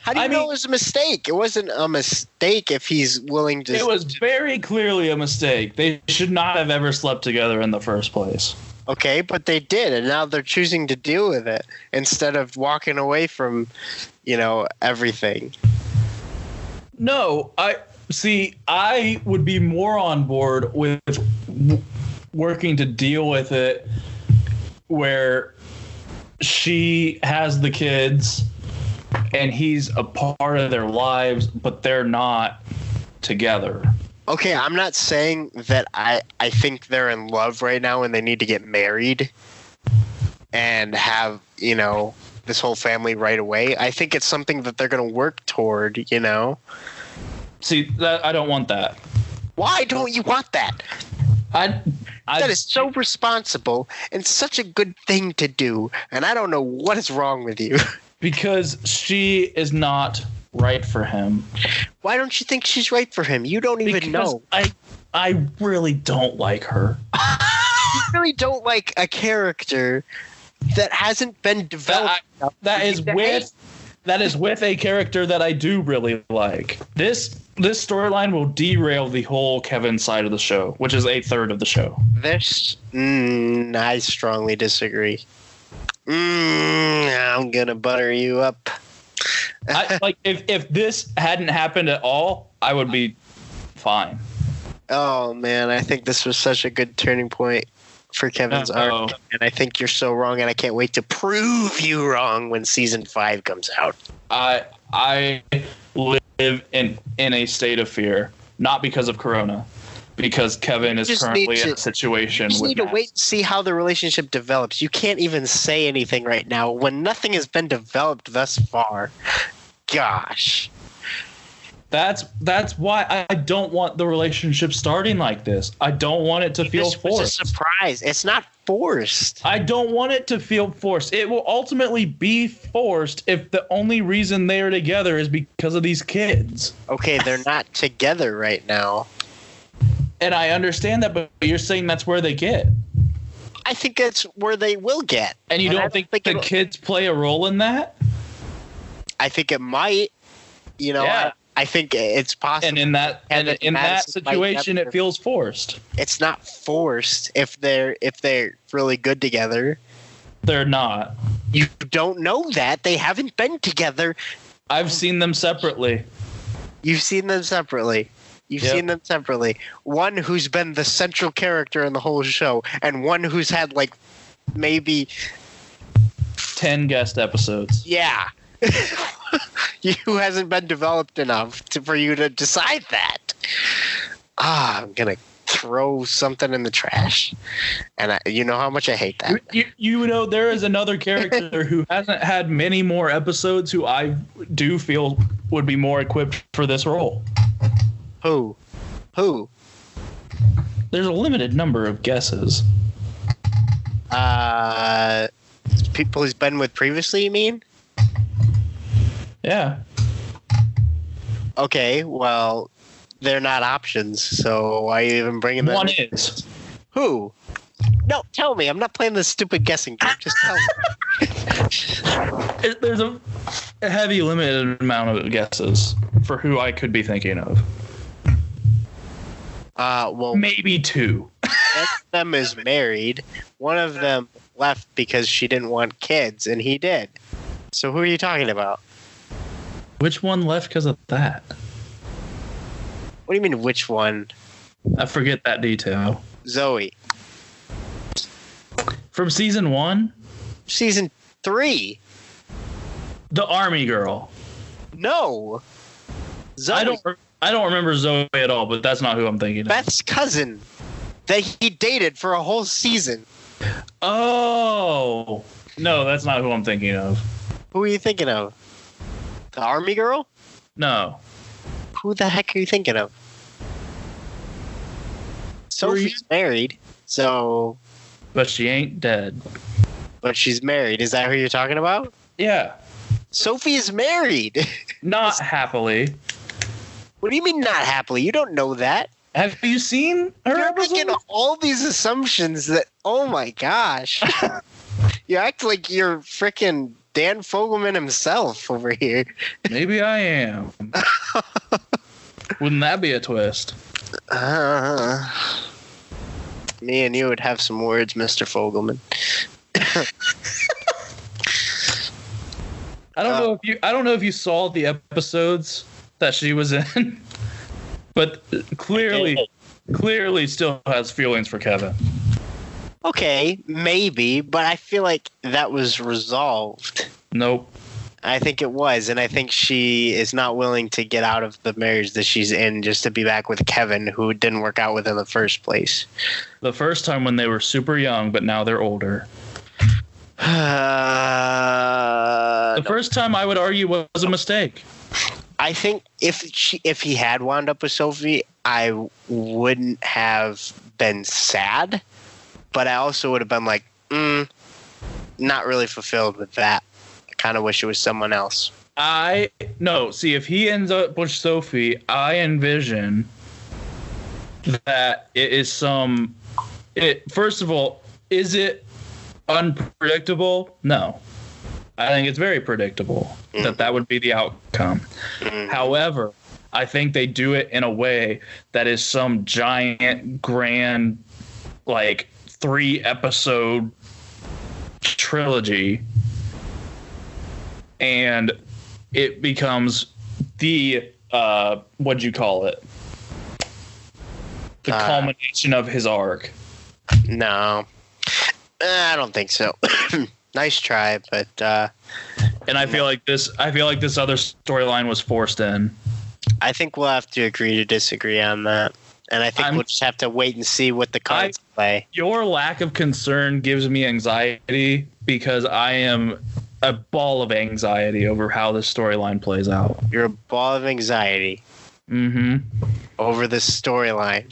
How do you know it was a mistake? It wasn't a mistake if he's willing to... It was very clearly a mistake. They should not have ever slept together in the first place. Okay, but they did, and now they're choosing to deal with it instead of walking away from, everything. No, I would be more on board with working to deal with it where she has the kids and he's a part of their lives, but they're not together. Okay, I'm not saying that I think they're in love right now and they need to get married and have, this whole family right away. I think it's something that they're going to work toward, See, I don't want that. Why don't you want that? That is so responsible and such a good thing to do, and I don't know what is wrong with you. Because she is not right for him. Why don't you think she's right for him? You don't even know. I really don't like her. You really don't like a character that hasn't been developed. That is with a character that I do really like. This storyline will derail the whole Kevin side of the show, which is a third of the show. I strongly disagree. I'm gonna butter you up. If this hadn't happened at all, I would be fine. Oh man, I think this was such a good turning point for Kevin's arc, and I think you're so wrong, and I can't wait to prove you wrong when season 5 comes out. I live in a state of fear, not because of Corona, because Kevin is currently in a situation. You just need to wait and see how the relationship develops. You can't even say anything right now when nothing has been developed thus far. Gosh. That's why I don't want the relationship starting like this. I don't want it to feel forced. It's a surprise. It's not forced. I don't want it to feel forced. It will ultimately be forced if the only reason they are together is because of these kids. Okay, they're not together right now. And I understand that, but you're saying that's where they get. I think that's where they will get. And you don't think the kids play a role in that? I think it might. Yeah. I think it's possible. And in that situation, it feels forced. It's not forced if they're really good together. They're not. You don't know that. They haven't been together. I've seen them separately. You've seen them separately. Seen them separately. One who's been the central character in the whole show, and one who's had maybe 10 guest episodes. Yeah. You hasn't been developed enough for you to decide that. I'm gonna throw something in the trash, and you know how much I hate that. There is another character who hasn't had many more episodes who I do feel would be more equipped for this role. Who? There's a limited number of guesses. People he's been with previously, you mean? Yeah. Okay, well, they're not options, so why are you even bringing them? One is. Who? No, tell me. I'm not playing this stupid guessing game. Just tell me. There's a heavy limited amount of guesses for who I could be thinking of. Well, maybe 2. One of them is married. One of them left because she didn't want kids, and he did. So who are you talking about? Which one left because of that? What do you mean, which one? I forget that detail. Zoe. From season 1? Season 3. The army girl. No. Zoe. I don't remember Zoe at all, but that's not who I'm thinking of. Beth's cousin that he dated for a whole season. Oh. No, that's not who I'm thinking of. Who are you thinking of? The army girl? No. Who the heck are you thinking of? Sophie's married, so... But she ain't dead. But she's married. Is that who you're talking about? Yeah. Sophie is married. Not happily. What do you mean not happily? You don't know that. Have you seen her You're episode? making all these assumptions that... Oh my gosh. You act like you're freaking Dan Fogelman himself over here. Maybe I am. Wouldn't that be a twist? Me and you would have some words, Mr. Fogelman. I don't know if you saw the episodes that she was in, but clearly still has feelings for Kevin. Okay, maybe, but I feel like that was resolved. Nope. I think it was, and I think she is not willing to get out of the marriage that she's in just to be back with Kevin, who didn't work out with in the first place. The first time when they were super young, but now they're older. The first time I would argue was a mistake. I think if he had wound up with Sophie, I wouldn't have been sad, but I also would have been like, not really fulfilled with that. I kind of wish it was someone else. See, if he ends up with Sophie, I envision that it is first of all, is it unpredictable? No. I think it's very predictable that would be the outcome. However, I think they do it in a way that is some giant, grand, 3-episode trilogy. And it becomes the, what'd you call it? The culmination of his arc. No. I don't think so. Nice try, but and I feel like this other storyline was forced in. I think we'll have to agree to disagree on that. And I think we'll just have to wait and see what the cards play. Your lack of concern gives me anxiety because I am a ball of anxiety over how this storyline plays out. You're a ball of anxiety. Over this storyline.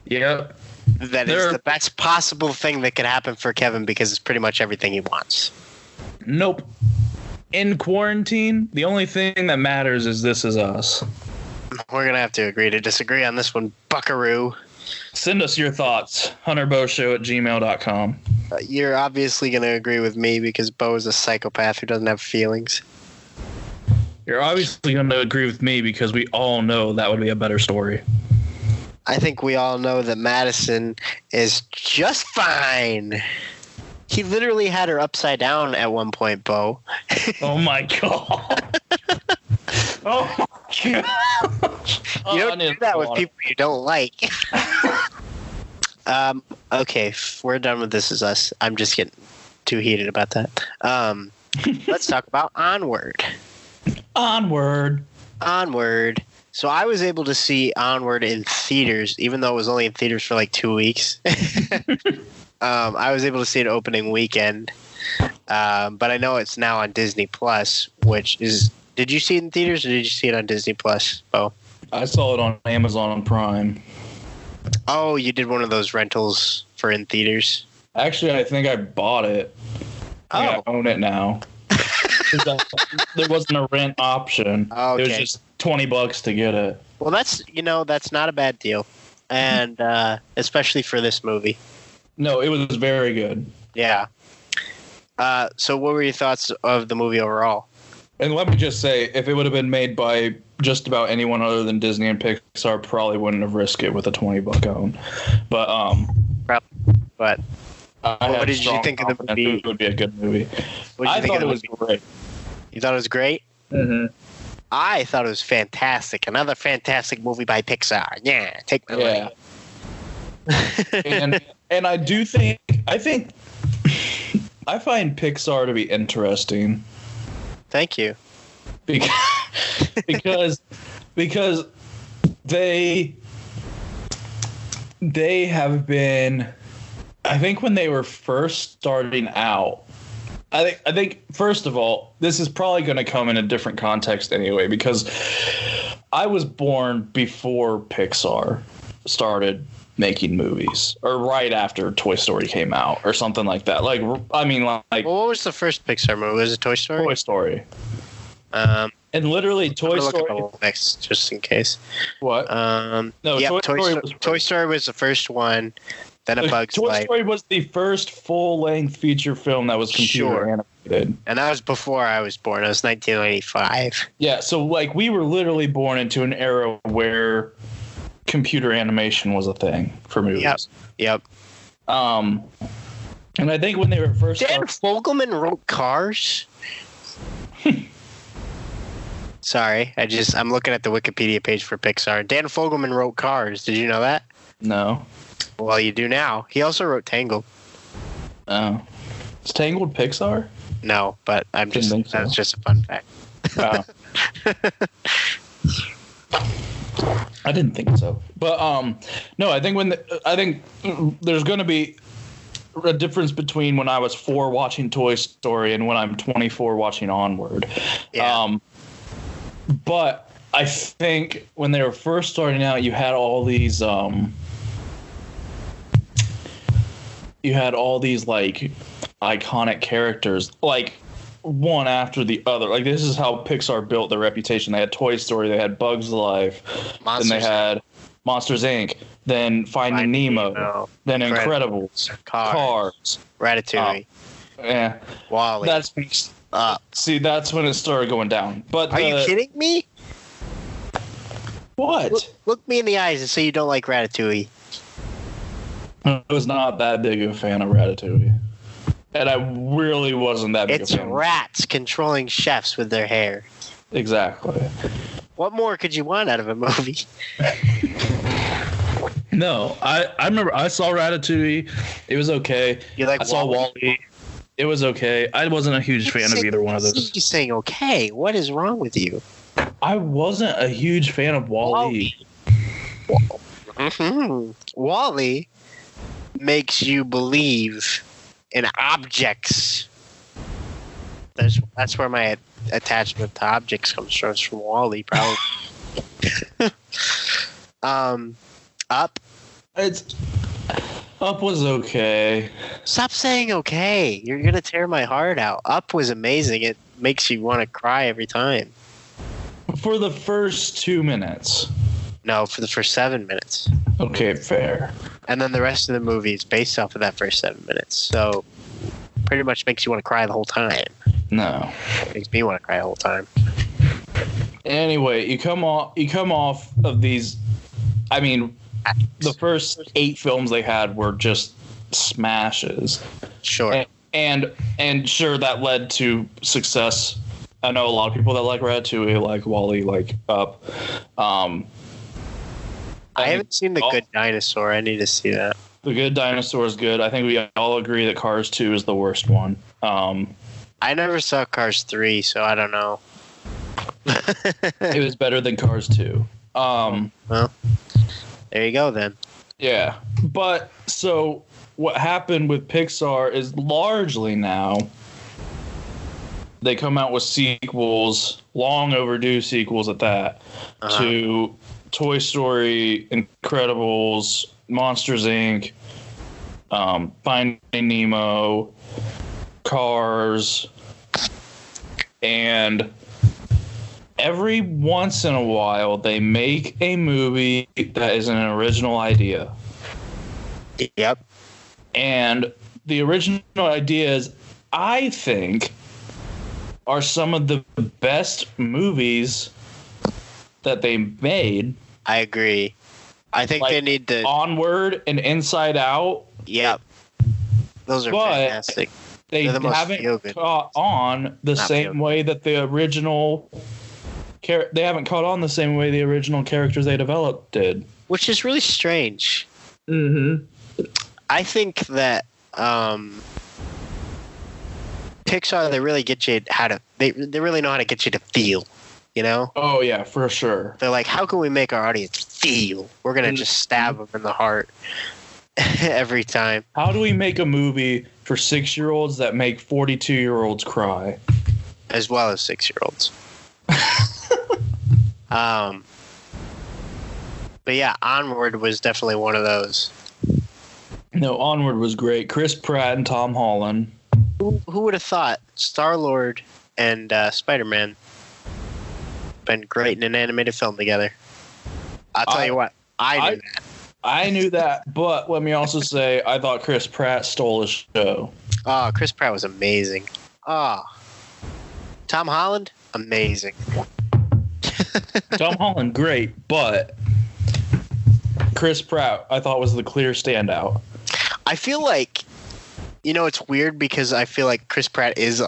Yep. That is the best possible thing that could happen for Kevin because it's pretty much everything he wants. Nope. In quarantine, the only thing that matters is This Is Us. We're going to have to agree to disagree on this one, buckaroo. Send us your thoughts. HunterBowShow@gmail.com. You're obviously going to agree with me because Bo is a psychopath who doesn't have feelings. You're obviously going to agree with me because we all know that would be a better story. I think we all know that Madison is just fine. He literally had her upside down at one point, Bo. Oh my god. Oh my god. You don't do that with people you don't like. Okay, we're done with This Is Us. I'm just getting too heated about that. Let's talk about Onward. Onward. So I was able to see Onward in theaters, even though it was only in theaters for 2 weeks. I was able to see it opening weekend. But I know it's now on Disney Plus, which is... Did you see it in theaters or did you see it on Disney Plus, Bo? I saw it on Amazon Prime. Oh, you did one of those rentals for in theaters? Actually, I think I bought it. I own it now. There wasn't a rent option. Okay. It was just $20 to get it. Well, that's not a bad deal, and especially for this movie. No, it was very good. Yeah. So, what were your thoughts of the movie overall? And let me just say, if it would have been made by just about anyone other than Disney and Pixar, probably wouldn't have risked it with a $20 own. But what did you think of the movie? It would be a good movie. I thought it was great. You thought it was great? Mm-hmm. I thought it was fantastic. Another fantastic movie by Pixar. Yeah, take my money. and I find Pixar to be interesting. Thank you. Because they have been, I think when they were first starting out, I think first of all, this is probably going to come in a different context anyway, because I was born before Pixar started making movies, or right after Toy Story came out, or something like that. Like, I mean, like. Well, what was the first Pixar movie? Was it Toy Story? Toy Story. And literally, Toy Story. Next, just in case. What? No, yeah, Toy Story was the first one. Then A Bug's Life. Toy Story was the first full-length feature film that was computer animated. And that was before I was born. It was 1995. Yeah, so like we were literally born into an era where computer animation was a thing for movies. Yep. And I think when they were first Dan Fogelman wrote Cars. Sorry, I'm looking at the Wikipedia page for Pixar. Dan Fogelman wrote Cars. Did you know that? No. Well, you do now. He also wrote Tangled. Oh. Is Tangled Pixar? No, but that's just a fun fact. Oh. I didn't think so. But no, I think there's going to be a difference between when I was 4 watching Toy Story and when I'm 24 watching Onward. Yeah. But I think when they were first starting out, you had all these like iconic characters, like one after the other. Like, this is how Pixar built their reputation. They had Toy Story, they had Bugs Life, then they had Monsters Inc., then Finding Nemo, then Incredibles, Cars, Ratatouille, Wall-E. See, that's when it started going down. But are you kidding me? What? Look me in the eyes and say you don't like Ratatouille. I was not that big of a fan of Ratatouille. And I really wasn't that big of a fan. It's rats controlling chefs with their hair. Exactly. What more could you want out of a movie? No, I remember I saw Ratatouille. It was okay. I saw Wall-E. It was okay. I wasn't a huge fan of either one of those. You're saying okay. What is wrong with you? I wasn't a huge fan of Wall-E. Wall-E makes you believe in objects. That's where my attachment to objects comes from. It's from Wall-E, probably. Up. Up was okay. Stop saying okay. You're gonna tear my heart out. Up was amazing. It makes you want to cry every time. For the first 2 minutes. No, for the first 7 minutes. Okay, fair. And then the rest of the movie is based off of that first 7 minutes. So pretty much makes you want to cry the whole time. No. Makes me want to cry the whole time. Anyway, you come off of these. I mean, the first 8 films they had were just smashes. Sure. And sure, that led to success. I know a lot of people that like Ratatouille, like Wall-E, like Up. I haven't seen The Good Dinosaur. I need to see that. The Good Dinosaur is good. I think we all agree that Cars 2 is the worst one. I never saw Cars 3, so I don't know. It was better than Cars 2. Well, there you go then. Yeah. But so what happened with Pixar is largely now they come out with sequels, long overdue sequels at that, to Toy Story, Incredibles, Monsters Inc., Finding Nemo, Cars, and every once in a while they make a movie that is an original idea. Yep. And the original ideas, I think, are some of the best movies that they made. I agree. I think they need to... Onward and Inside Out. Yep. Those are fantastic. They haven't caught on the same way that the original... They haven't caught on the same way the original characters they developed did. Which is really strange. Mm-hmm. I think that Pixar, they really get you they really know how to get you to feel. You know? Oh yeah, for sure. They're like, how can we make our audience feel? We're gonna just stab them in the heart every time. How do we make a movie for 6-year-olds that make 42-year-olds cry? As well as 6-year-olds. But yeah, Onward was definitely one of those. No, Onward was great. Chris Pratt and Tom Holland. Who would have thought Star-Lord and Spider-Man been great in an animated film together? I'll tell you what, I knew that. I knew that, but let me also say I thought Chris Pratt stole the show. Oh, Chris Pratt was amazing. Oh, Tom Holland, amazing. Tom Holland, great, but Chris Pratt, I thought, was the clear standout. I feel like, it's weird because I feel like Chris Pratt is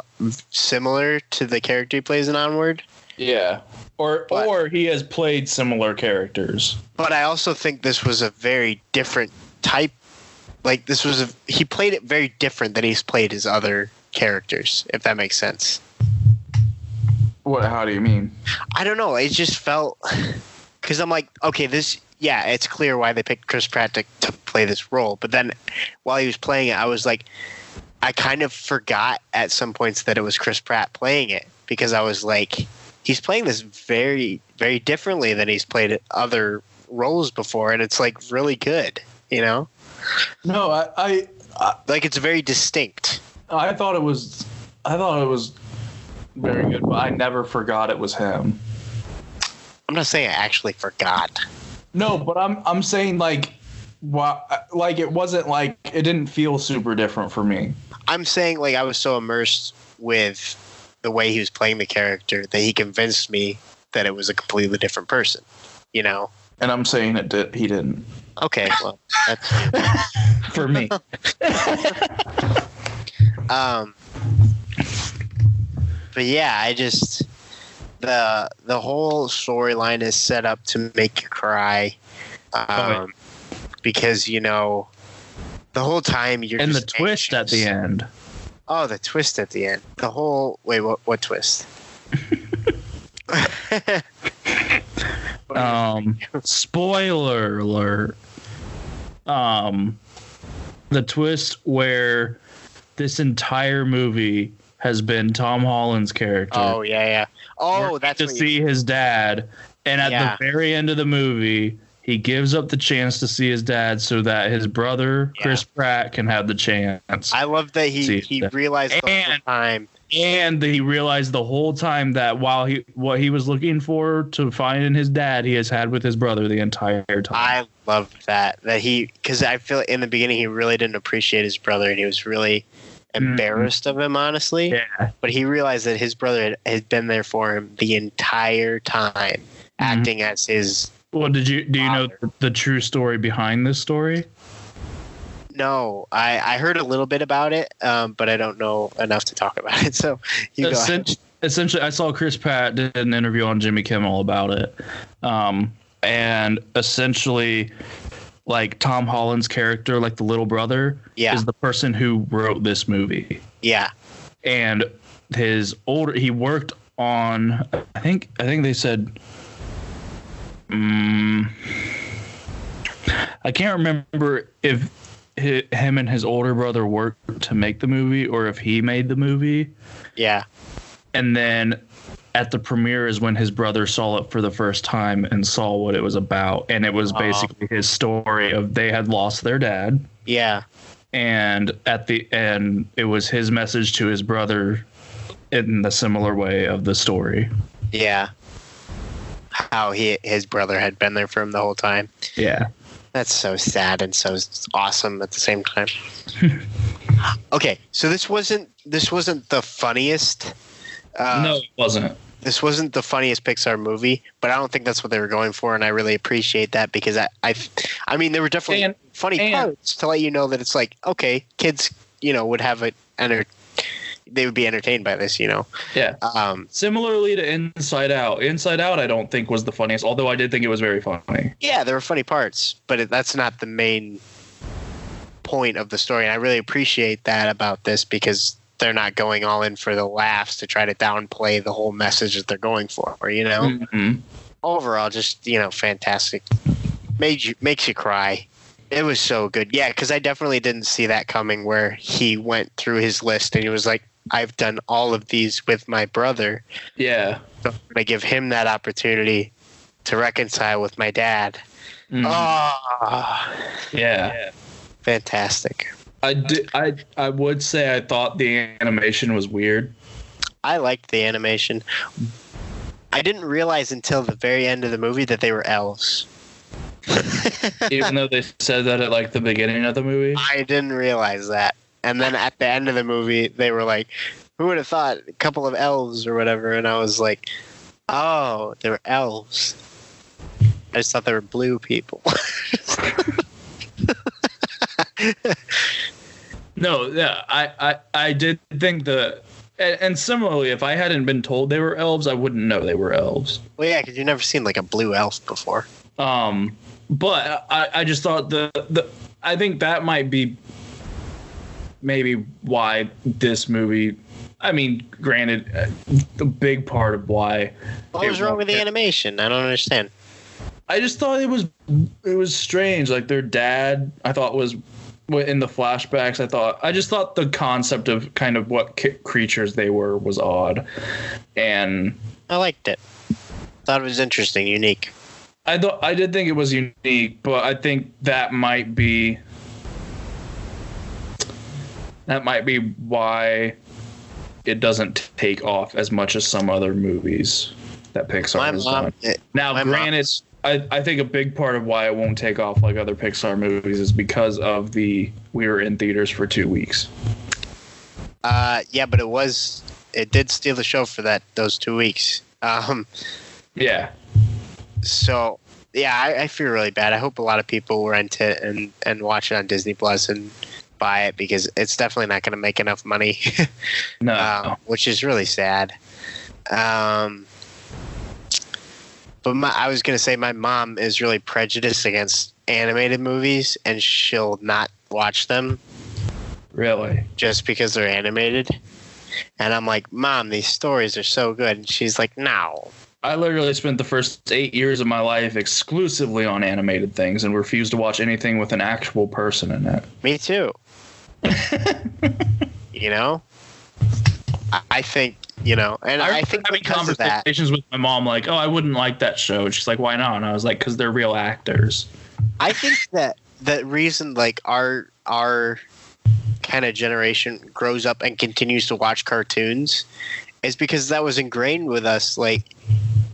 similar to the character he plays in Onward. Yeah. Or he has played similar characters. But I also think this was a very different type. Like, he played it very different than he's played his other characters, if that makes sense. What? How do you mean? I don't know. It just felt... Because I'm like, okay, it's clear why they picked Chris Pratt to play this role. But then while he was playing it, I was like, I kind of forgot at some points that it was Chris Pratt playing it. Because I was like, he's playing this very, very differently than he's played other roles before. And it's like really good, No, I like it's very distinct. I thought it was very good, but I never forgot it was him. I'm not saying I actually forgot. No, but I'm saying like it wasn't like it didn't feel super different for me. I'm saying like I was so immersed with the way he was playing the character that he convinced me that it was a completely different person, And I'm saying he didn't. Okay, well, that's for me. But yeah, I just the whole storyline is set up to make you cry, because the whole time you're and just the twist anxious. at the end. Oh, the twist at the end. The whole wait, what twist? Spoiler alert. The twist where this entire movie has been Tom Holland's character. Oh yeah. Oh, that's to see his dad, and at the very end of the movie, he gives up the chance to see his dad so that his brother Chris Pratt can have the chance. I love that he realized the whole time. And he realized the whole time that what he was looking for to find in his dad, he has had with his brother the entire time. I love that because I feel in the beginning he really didn't appreciate his brother, and he was really embarrassed of him, honestly. Yeah. But he realized that his brother had been there for him the entire time, acting as his. Well, do you know the true story behind this story? No, I heard a little bit about it, but I don't know enough to talk about it. So you go ahead. Essentially, I saw Chris Pratt did an interview on Jimmy Kimmel about it, and essentially, like Tom Holland's character, like the little brother, is the person who wrote this movie. Yeah, and he worked on. I think they said. I can't remember if him and his older brother worked to make the movie or if he made the movie. Yeah. And then at the premiere is when his brother saw it for the first time and saw what it was about. And it was basically his story of they had lost their dad. Yeah. And at the end, it was his message to his brother in the similar way of the story. Yeah. How his brother had been there for him the whole time. Yeah. That's so sad and so awesome at the same time. Okay, so this wasn't the funniest. No, it wasn't. This wasn't the funniest Pixar movie, but I don't think that's what they were going for, and I really appreciate that because I mean, there were definitely funny parts to let you know that it's like, okay, kids, would have it they would be entertained by this, Yeah. Similarly to Inside Out. Inside Out, I don't think was the funniest, although I did think it was very funny. Yeah, there were funny parts, but that's not the main point of the story. And I really appreciate that about this because they're not going all in for the laughs to try to downplay the whole message that they're going for, you know? Mm-hmm. Overall, just, fantastic. Makes you cry. It was so good. Yeah, because I definitely didn't see that coming, where he went through his list and he was like, I've done all of these with my brother. Yeah. So I'm going to give him that opportunity to reconcile with my dad. Mm-hmm. Oh, Yeah. Fantastic. I would say I thought the animation was weird. I liked the animation. I didn't realize until the very end of the movie that they were elves. Even though they said that at like the beginning of the movie. I didn't realize that. And then at the end of the movie, they were like, who would have thought, a couple of elves or whatever? And I was like, oh, they were elves. I just thought they were blue people. No, yeah, I did think and similarly, if I hadn't been told they were elves, I wouldn't know they were elves. Well, yeah, because you've never seen like a blue elf before. But I just thought I think that might be maybe why this movie. I mean, granted, the big part of why. What was wrong with the animation? I don't understand. I just thought it was strange. Like their dad, I thought was in the flashbacks. I just thought the concept of kind of what creatures they were was odd, and I liked it. Thought it was interesting, unique. I did think it was unique, but I think that might be why it doesn't take off as much as some other movies that Pixar has done. Now, granted, I think a big part of why it won't take off like other Pixar movies is because of we were in theaters for 2 weeks. Yeah, but it did steal the show for those 2 weeks. Yeah. So, yeah, I feel really bad. I hope a lot of people rent it and watch it on Disney Plus and buy it, because it's definitely not going to make enough money. No. Which is really sad. But I was going to say my mom is really prejudiced against animated movies, and she'll not watch them. Really? Just because they're animated. And I'm like, Mom, these stories are so good. And she's like, no. I literally spent the first 8 years of my life exclusively on animated things and refused to watch anything with an actual person in it. Me too. I think, and I think having because of that, conversations with my mom, like, oh, I wouldn't like that show. And she's like, why not? And I was like, because they're real actors. I think that the reason, like, our kind of generation grows up and continues to watch cartoons is because that was ingrained with us, like,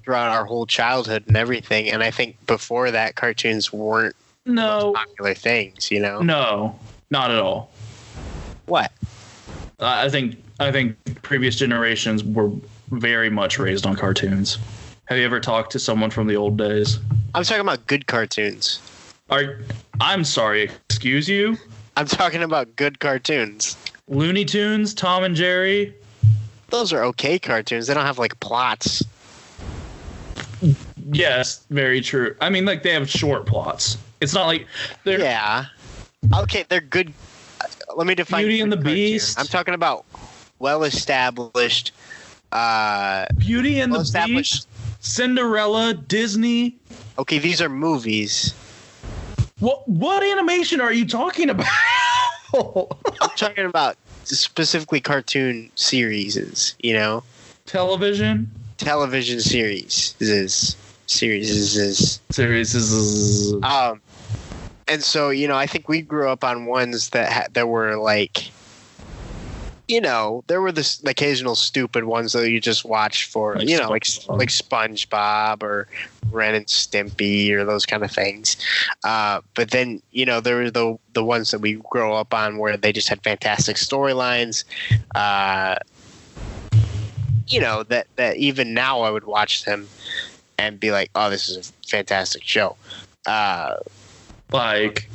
throughout our whole childhood and everything. And I think before that, cartoons weren't the most popular things, No, not at all. What? I think previous generations were very much raised on cartoons. Have you ever talked to someone from the old days? I'm talking about good cartoons. I'm sorry, excuse you? I'm talking about good cartoons. Looney Tunes, Tom and Jerry. Those are okay cartoons. They don't have, like, plots. Yes, very true. I mean, like, they have short plots. It's not like they're... Yeah. Okay, they're good. Let me define Beauty and the cartoon. Beast. I'm talking about well-established... Beauty and the Beast, Cinderella, Disney. Okay, these are movies. What animation are you talking about? I'm talking about specifically cartoon series, Television series. And so, I think we grew up on ones that were like, there were the occasional stupid ones that you just watched for, like SpongeBob or Ren and Stimpy or those kind of things. But then, there were the ones that we grow up on where they just had fantastic storylines. That even now I would watch them and be like, oh, this is a fantastic show. Like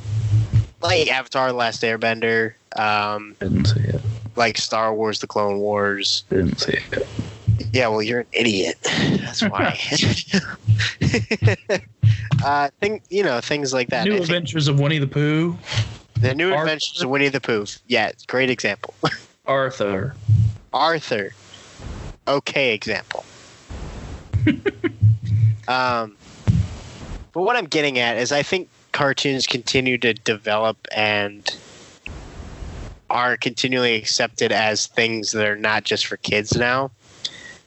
Avatar: The Last Airbender. Didn't see it. Like Star Wars: The Clone Wars. Didn't see it. Yeah, well, you're an idiot. That's why. Things like that. New Adventures of Winnie the Pooh. The New Adventures of Winnie the Pooh. Yeah, great example. Arthur. Arthur. Okay, example. But what I'm getting at is I think cartoons continue to develop and are continually accepted as things that are not just for kids now.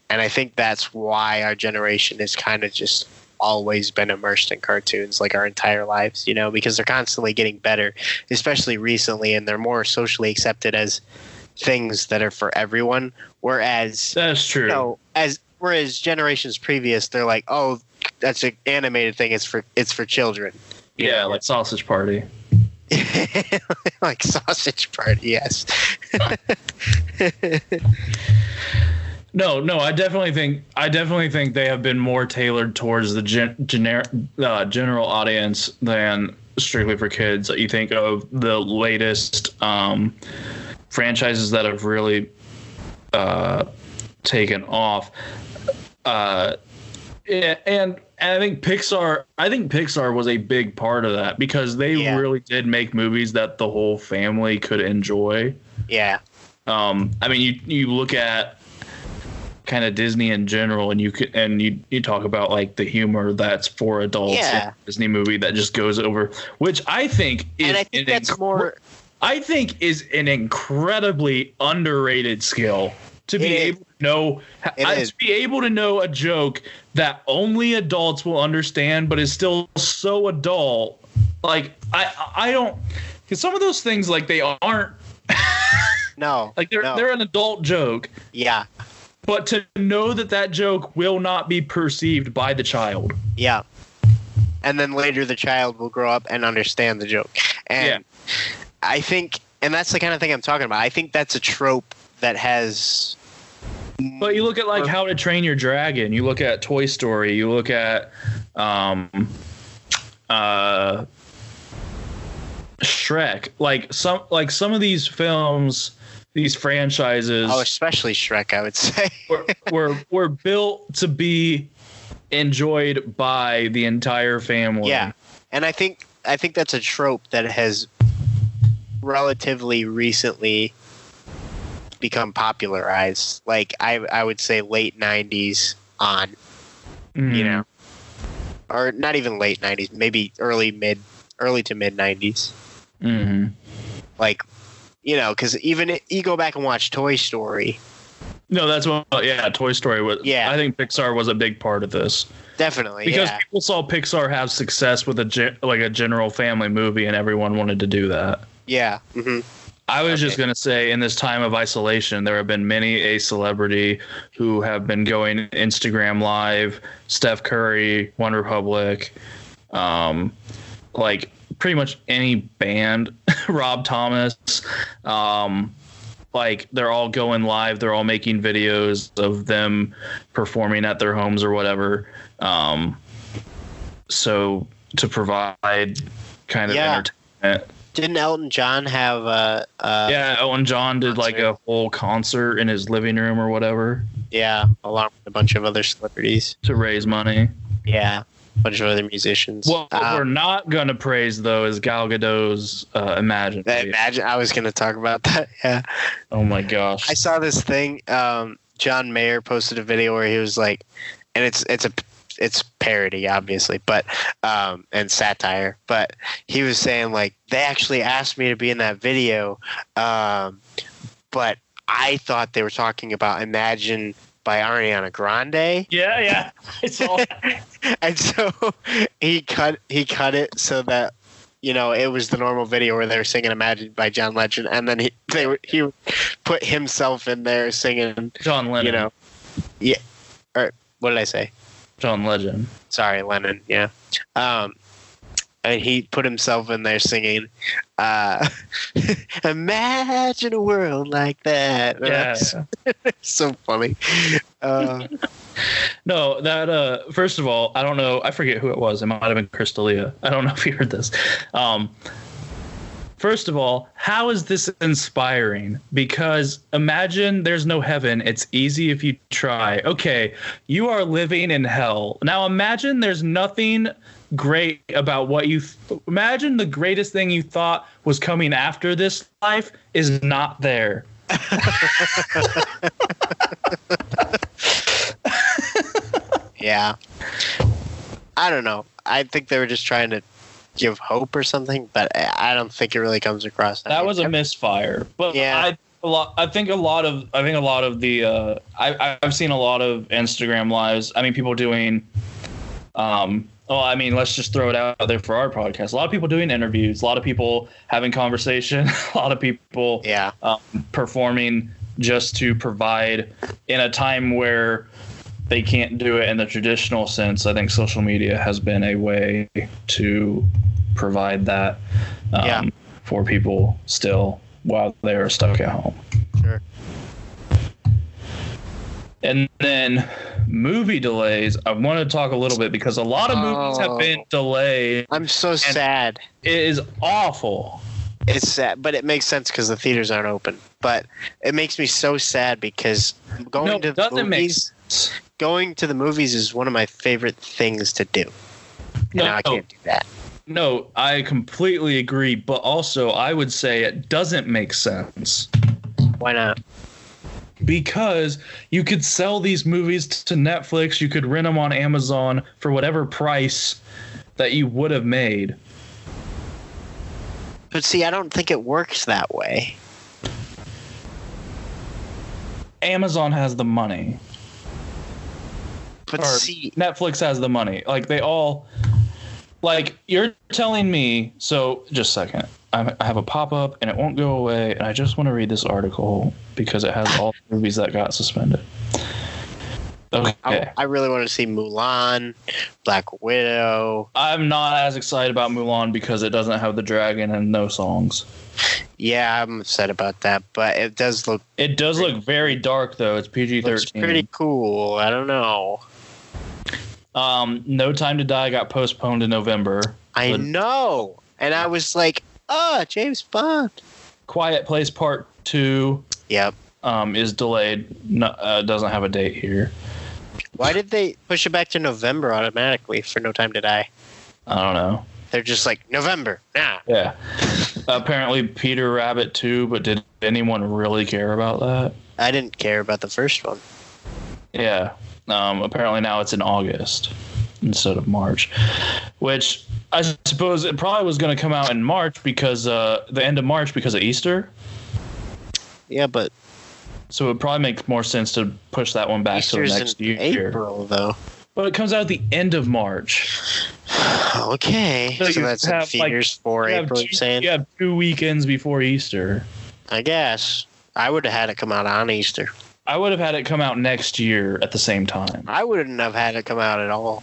And I think that's why our generation has kind of just always been immersed in cartoons like our entire lives, you know, because they're constantly getting better, especially recently, and they're more socially accepted as things that are for everyone. Whereas that's true. You know, whereas generations previous, they're like, oh, that's an animated thing. It's for children. Yeah, like Sausage Party. Like Sausage Party, yes. No, I definitely think they have been more tailored towards the general audience than strictly for kids. You think of the latest franchises that have really taken off, and I think Pixar was a big part of that because they really did make movies that the whole family could enjoy. Yeah. I mean, you look at kind of Disney in general, and you talk about like the humor that's for adults. Yeah. In a Disney movie that just goes over, which I think is, and I think that's more. I think is an incredibly underrated skill to be able to know. To be able to know a joke that only adults will understand, but is still so adult. Like I don't, because some of those things like they aren't. No. Like they're an adult joke. Yeah. But to know that joke will not be perceived by the child. Yeah. And then later the child will grow up and understand the joke. And I think, and that's the kind of thing I'm talking about. I think that's a trope that has. But you look at like How to Train Your Dragon. You look at Toy Story. You look at Shrek. Like some of these films. These franchises, especially Shrek, I would say, were built to be enjoyed by the entire family. Yeah, and I think that's a trope that has relatively recently become popularized. Like I would say late 90s on, you know, or not even late 90s, maybe early to mid 90s. Mm-hmm. Like. You know, because even you go back and watch Toy Story. No, that's what. Yeah, Toy Story was. Yeah, I think Pixar was a big part of this. Definitely, because people saw Pixar have success with a general family movie, and everyone wanted to do that. Yeah. Mm-hmm. I was just gonna say, in this time of isolation, there have been many a celebrity who have been going Instagram Live. Steph Curry, One Republic, like. Pretty much any band, Rob Thomas, like they're all going live. They're all making videos of them performing at their homes or whatever. So to provide kind of entertainment. Didn't Elton John have Elton John did like a whole concert in his living room or whatever. Yeah, along with a bunch of other celebrities. To raise money. Yeah. Bunch of other musicians. What we're not going to praise, though, is Gal Gadot's Imagine. I was going to talk about that. Yeah. Oh, my gosh. I saw this thing. John Mayer posted a video where he was like, and it's parody, obviously, but and satire. But he was saying, like, they actually asked me to be in that video, but I thought they were talking about Imagine by Ariana Grande. Yeah. I saw that. And so he cut it so that, you know, it was the normal video where they were singing Imagine by John Legend, and then he put himself in there singing John Lennon. You know. Yeah. Or what did I say? John Legend. Sorry, Lennon, yeah. And he put himself in there singing Imagine a world like that. Yeah. So funny. No, that first of all, I don't know. I forget who it was. It might have been Crystalia. I don't know if you heard this. First of all, how is this inspiring? Because imagine there's no heaven. It's easy if you try. Okay, you are living in hell. Now imagine there's nothing great about what you imagine the greatest thing you thought was coming after this life is not there. Yeah. I don't know. I think they were just trying to give hope or something, but I don't think it really comes across. That was a misfire. But yeah. I've seen a lot of Instagram lives. I mean, people doing let's just throw it out there for our podcast. A lot of people doing interviews, a lot of people having conversation, a lot of people performing just to provide in a time where they can't do it in the traditional sense. I think social media has been a way to provide that for people still while they're stuck at home. Sure. And then movie delays. I want to talk a little bit because a lot of movies have been delayed. I'm so sad. It is awful. It's sad, but it makes sense because the theaters aren't open. But it makes me so sad because going to the movies is one of my favorite things to do. And I can't do that. No, I completely agree. But also, I would say it doesn't make sense. Why not? Because you could sell these movies to Netflix. You could rent them on Amazon for whatever price that you would have made. But see, I don't think it works that way. Amazon has the money. But Netflix has the money. Like, they all... Like, you're telling me... So, just a second. I have a pop-up, and it won't go away, and I just want to read this article because it has all the movies that got suspended. Okay. I really want to see Mulan, Black Widow. I'm not as excited about Mulan because it doesn't have the dragon and no songs. Yeah, I'm upset about that, but it does look... It does look very dark, though. It's PG-13. It's pretty cool. I don't know. No Time to Die got postponed to November. I know. And I was like, James Bond. Quiet Place Part 2 is delayed. Doesn't have a date here. Why did they push it back to November automatically for No Time to Die? I don't know. They're just like, November. Nah. Yeah. Apparently Peter Rabbit 2, but did anyone really care about that? I didn't care about the first one. Yeah. Apparently now it's in August instead of March, which I suppose it probably was going to come out in March because the end of March because of Easter. Yeah, but so it would probably make more sense to push that one back Easter's to the next in year. April, though. But it comes out at the end of March. Okay, so that's in theaters for April. You're saying you have 2 weekends before Easter. I guess I would have had it come out on Easter. I would have had it come out next year at the same time. I wouldn't have had it come out at all.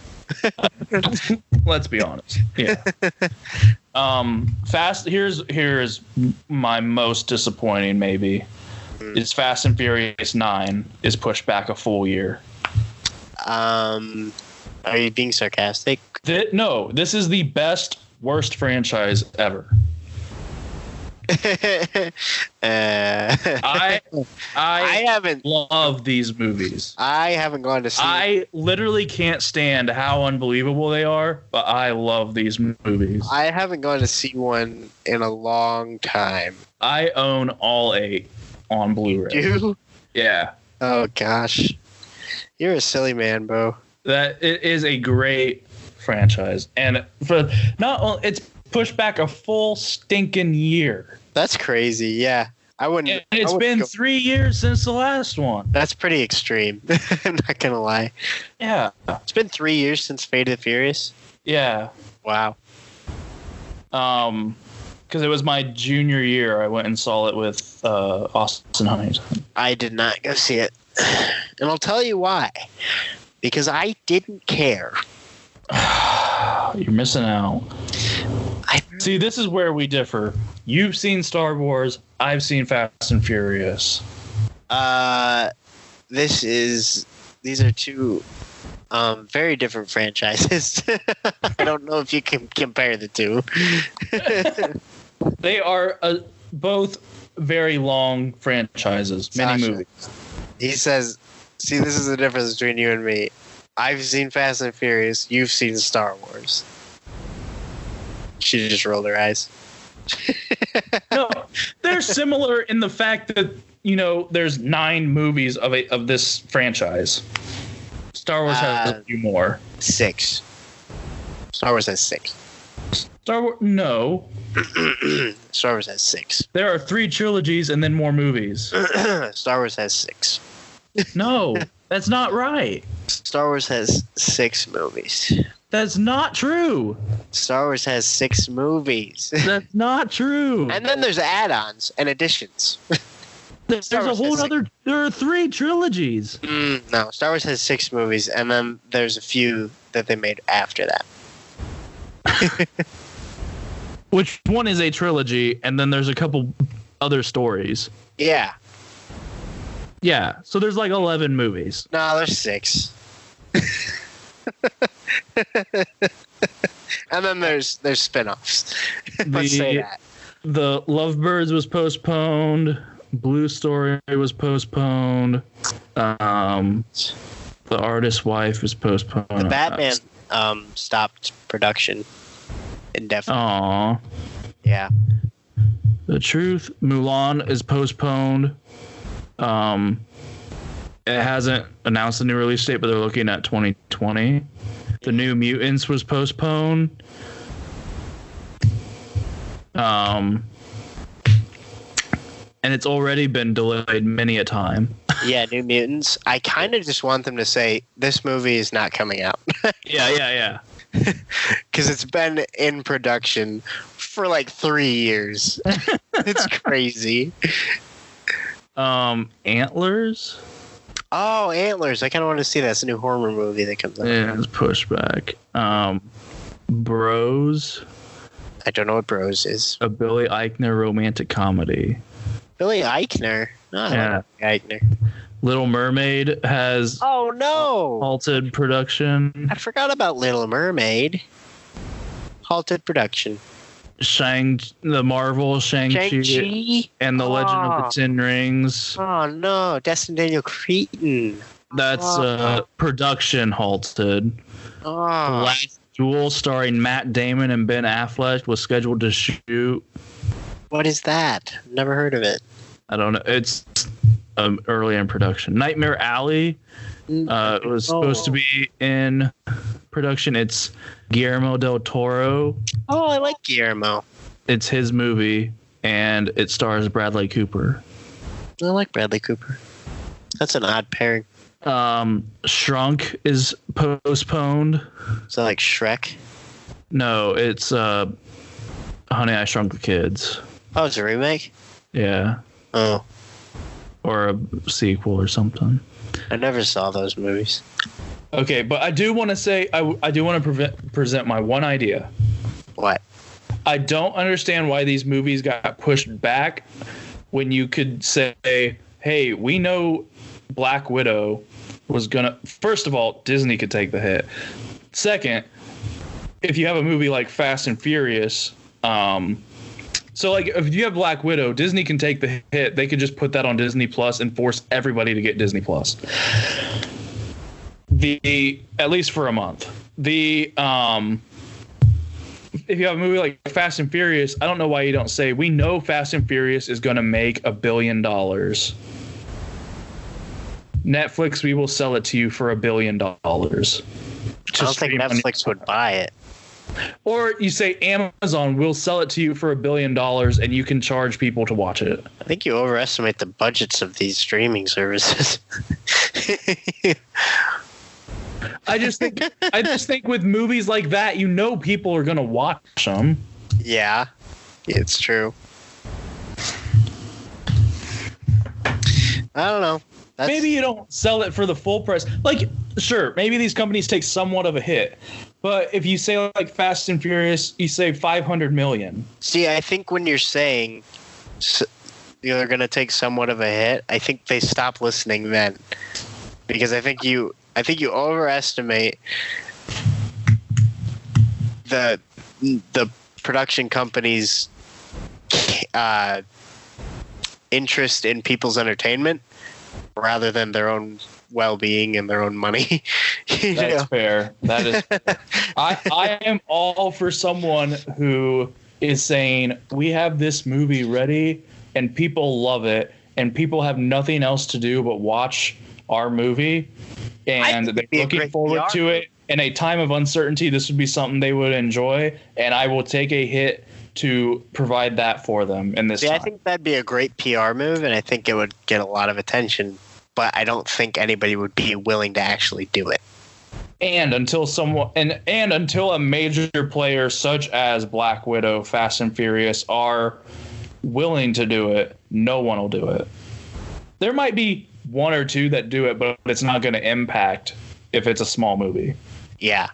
Let's be honest. Yeah. Here's my most disappointing maybe. It's Fast and Furious 9 is pushed back a full year. Are you being sarcastic? No, this is the worst franchise ever. I haven't loved these movies. I haven't gone to see. I literally can't stand how unbelievable they are, but I love these movies. I haven't gone to see one in a long time. I own all 8 on Blu-ray. You? Yeah. Oh gosh, you're a silly man, Bo. That it is a great franchise, and for not only it's pushed back a full stinking year. That's crazy. Yeah, I wouldn't. And it's been 3 years since the last one. That's pretty extreme. I'm not gonna lie. Yeah, it's been 3 years since Fate of the Furious. Yeah. Wow. Because it was my junior year, I went and saw it with Austin Huntington. I did not go see it, and I'll tell you why. Because I didn't care. You're missing out. See, this is where we differ. You've seen Star Wars. I've seen Fast and Furious. These are two very different franchises. I don't know if you can compare the two. They are both very long franchises, many movies. He says, see, this is the difference between you and me. I've seen Fast and Furious. You've seen Star Wars. She just rolled her eyes. No, they're similar in the fact that there's 9 movies of this franchise. Star Wars has a few more. 6. Star Wars has 6. Star Wars, no. Star Wars has 6. There are 3 trilogies and then more movies. Star Wars has 6. No, that's not right. Star Wars has 6 movies. That's not true. Star Wars has 6 movies. That's not true. And then there's add-ons and additions. There's a whole other. There are 3 trilogies. No, Star Wars has 6 movies, and then there's a few that they made after that. Which one is a trilogy, and then there's a couple other stories. Yeah. Yeah, so there's like 11 movies. No, there's 6. And then there's spin-offs. Let's say that. The Lovebirds was postponed. Blue Story was postponed. The Artist's Wife was postponed. The Batman stopped production indefinitely. Aww. Yeah. The Truth, Mulan is postponed. It hasn't announced a new release date, but they're looking at 2020. The New Mutants was postponed. And it's already been delayed many a time. Yeah, New Mutants. I kind of just want them to say, this movie is not coming out. Yeah. Because it's been in production for like 3 years. It's crazy. Antlers? Oh, Antlers. I kind of want to see that. It's a new horror movie that comes out. Yeah, it's pushed back. Bros? I don't know what Bros is. A Billy Eichner romantic comedy. Billy Eichner? No, I don't know Eichner. Little Mermaid has halted production. I forgot about Little Mermaid. Halted production. The Marvel Shang-Chi and the Legend of the Ten Rings. Oh no, Destin Daniel Cretton. That's production halted. The Last Duel, starring Matt Damon and Ben Affleck, was scheduled to shoot. What is that? Never heard of it. I don't know. It's early in production. Nightmare Alley was supposed to be in production. It's Guillermo del Toro. Oh, I like Guillermo. It's his movie, and it stars Bradley Cooper. I like Bradley Cooper. That's an odd pairing. Shrunk is postponed. Is that like Shrek? No, it's Honey, I Shrunk the Kids. Oh, it's a remake? Yeah. Oh. Or a sequel or something. I never saw those movies. Okay, but I do want to say, I do want to present my one idea. What? I don't understand why these movies got pushed back when you could say, hey, we know Black Widow was going to... First of all, Disney could take the hit. Second, if you have a movie like Fast and Furious... So, like, if you have Black Widow, Disney can take the hit. They could just put that on Disney Plus and force everybody to get Disney Plus. At least for a month. If you have a movie like Fast and Furious, I don't know why you don't say, we know Fast and Furious is going to make $1 billion. Netflix, we will sell it to you for $1 billion. I don't think Netflix would buy it. Or you say Amazon will sell it to you for $1 billion and you can charge people to watch it. I think you overestimate the budgets of these streaming services. I just think with movies like that, people are going to watch them. Yeah, it's true. I don't know. Maybe you don't sell it for the full price. Like, sure, maybe these companies take somewhat of a hit. But if you say like Fast and Furious, you say $500 million. See, I think when you're saying they're going to take somewhat of a hit, I think they stop listening then, because I think you overestimate the production company's interest in people's entertainment rather than their own well-being and their own money. That's fair. That is fair. I am all for someone who is saying, we have this movie ready and people love it, and people have nothing else to do but watch our movie, and they're looking forward to it in a time of uncertainty, this would be something they would enjoy, and I will take a hit to provide that for them in this time. I think that'd be a great PR move, and I think it would get a lot of attention, but I don't think anybody would be willing to actually do it. And until until a major player such as Black Widow, Fast and Furious are willing to do it, no one will do it. There might be one or two that do it, but it's not going to impact if it's a small movie. Yeah.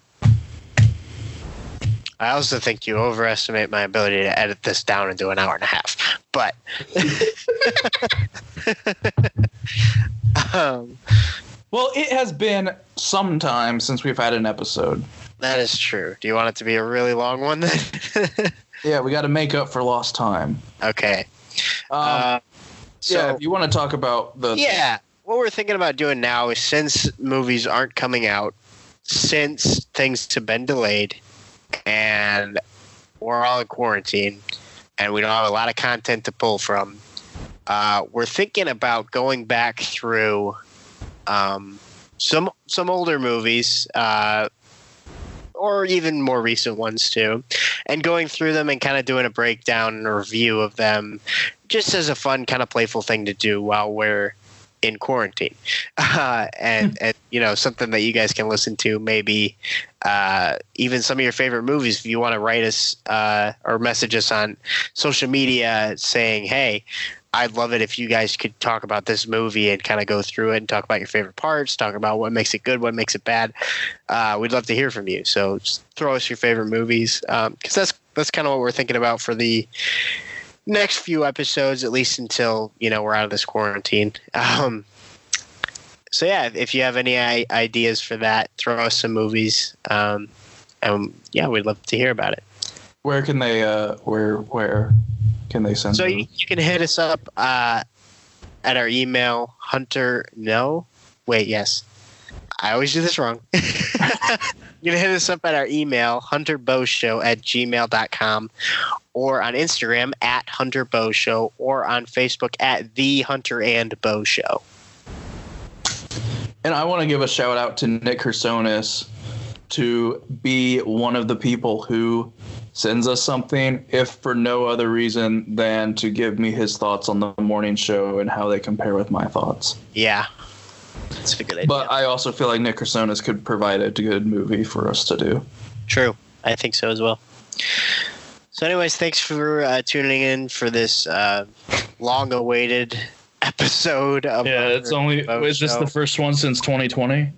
I also think you overestimate my ability to edit this down into an hour and a half. But well, it has been some time since we've had an episode. That is true. Do you want it to be a really long one then? Yeah, we got to make up for lost time. Okay. So yeah, if you want to talk about the... Yeah, what we're thinking about doing now is, since movies aren't coming out, since things have been delayed, and we're all in quarantine, and we don't have a lot of content to pull from, we're thinking about going back through some older movies, or even more recent ones too, and going through them and kind of doing a breakdown and a review of them, just as a fun kind of playful thing to do while we're in quarantine, and you know, something that you guys can listen to, maybe even some of your favorite movies. If you want to write us or message us on social media saying, hey, I'd love it if you guys could talk about this movie and kind of go through it and talk about your favorite parts, talk about what makes it good, what makes it bad. We'd love to hear from you. So just throw us your favorite movies, because that's kind of what we're thinking about for the next few episodes, at least until, you know, we're out of this quarantine. So yeah, if you have any ideas for that, throw us some movies. And yeah, we'd love to hear about it. Where can they where can they send? So you can hit us up at our email, yes. I always do this wrong. You can hit us up at our email, hunterbowshow@gmail.com, or on Instagram at hunterbowshow, or on Facebook at the Hunter and Bow Show. And I want to give a shout out to Nick Hersonis to be one of the people who sends us something, if for no other reason than to give me his thoughts on the morning show and how they compare with my thoughts. Yeah. That's a good idea. But I also feel like Nick Hersonis could provide a good movie for us to do. True. I think so as well. So anyways, thanks for tuning in for this long-awaited episode of... Yeah, it's only... Is this the first one since 2020?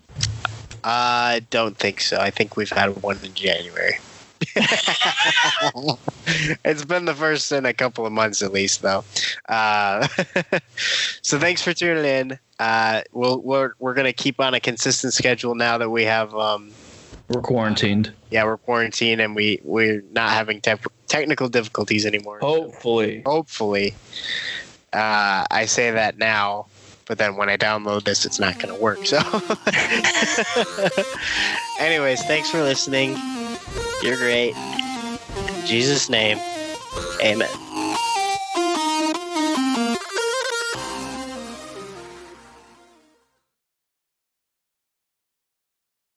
I don't think so. I think we've had one in January. It's been the first in a couple of months at least, though. So thanks for tuning in. We're gonna keep on a consistent schedule now that we have. We're quarantined. Yeah, we're quarantined, and we're not having technical difficulties anymore. Hopefully. I say that now, but then when I download this, it's not gonna work. So, anyways, thanks for listening. You're great. In Jesus' name, amen.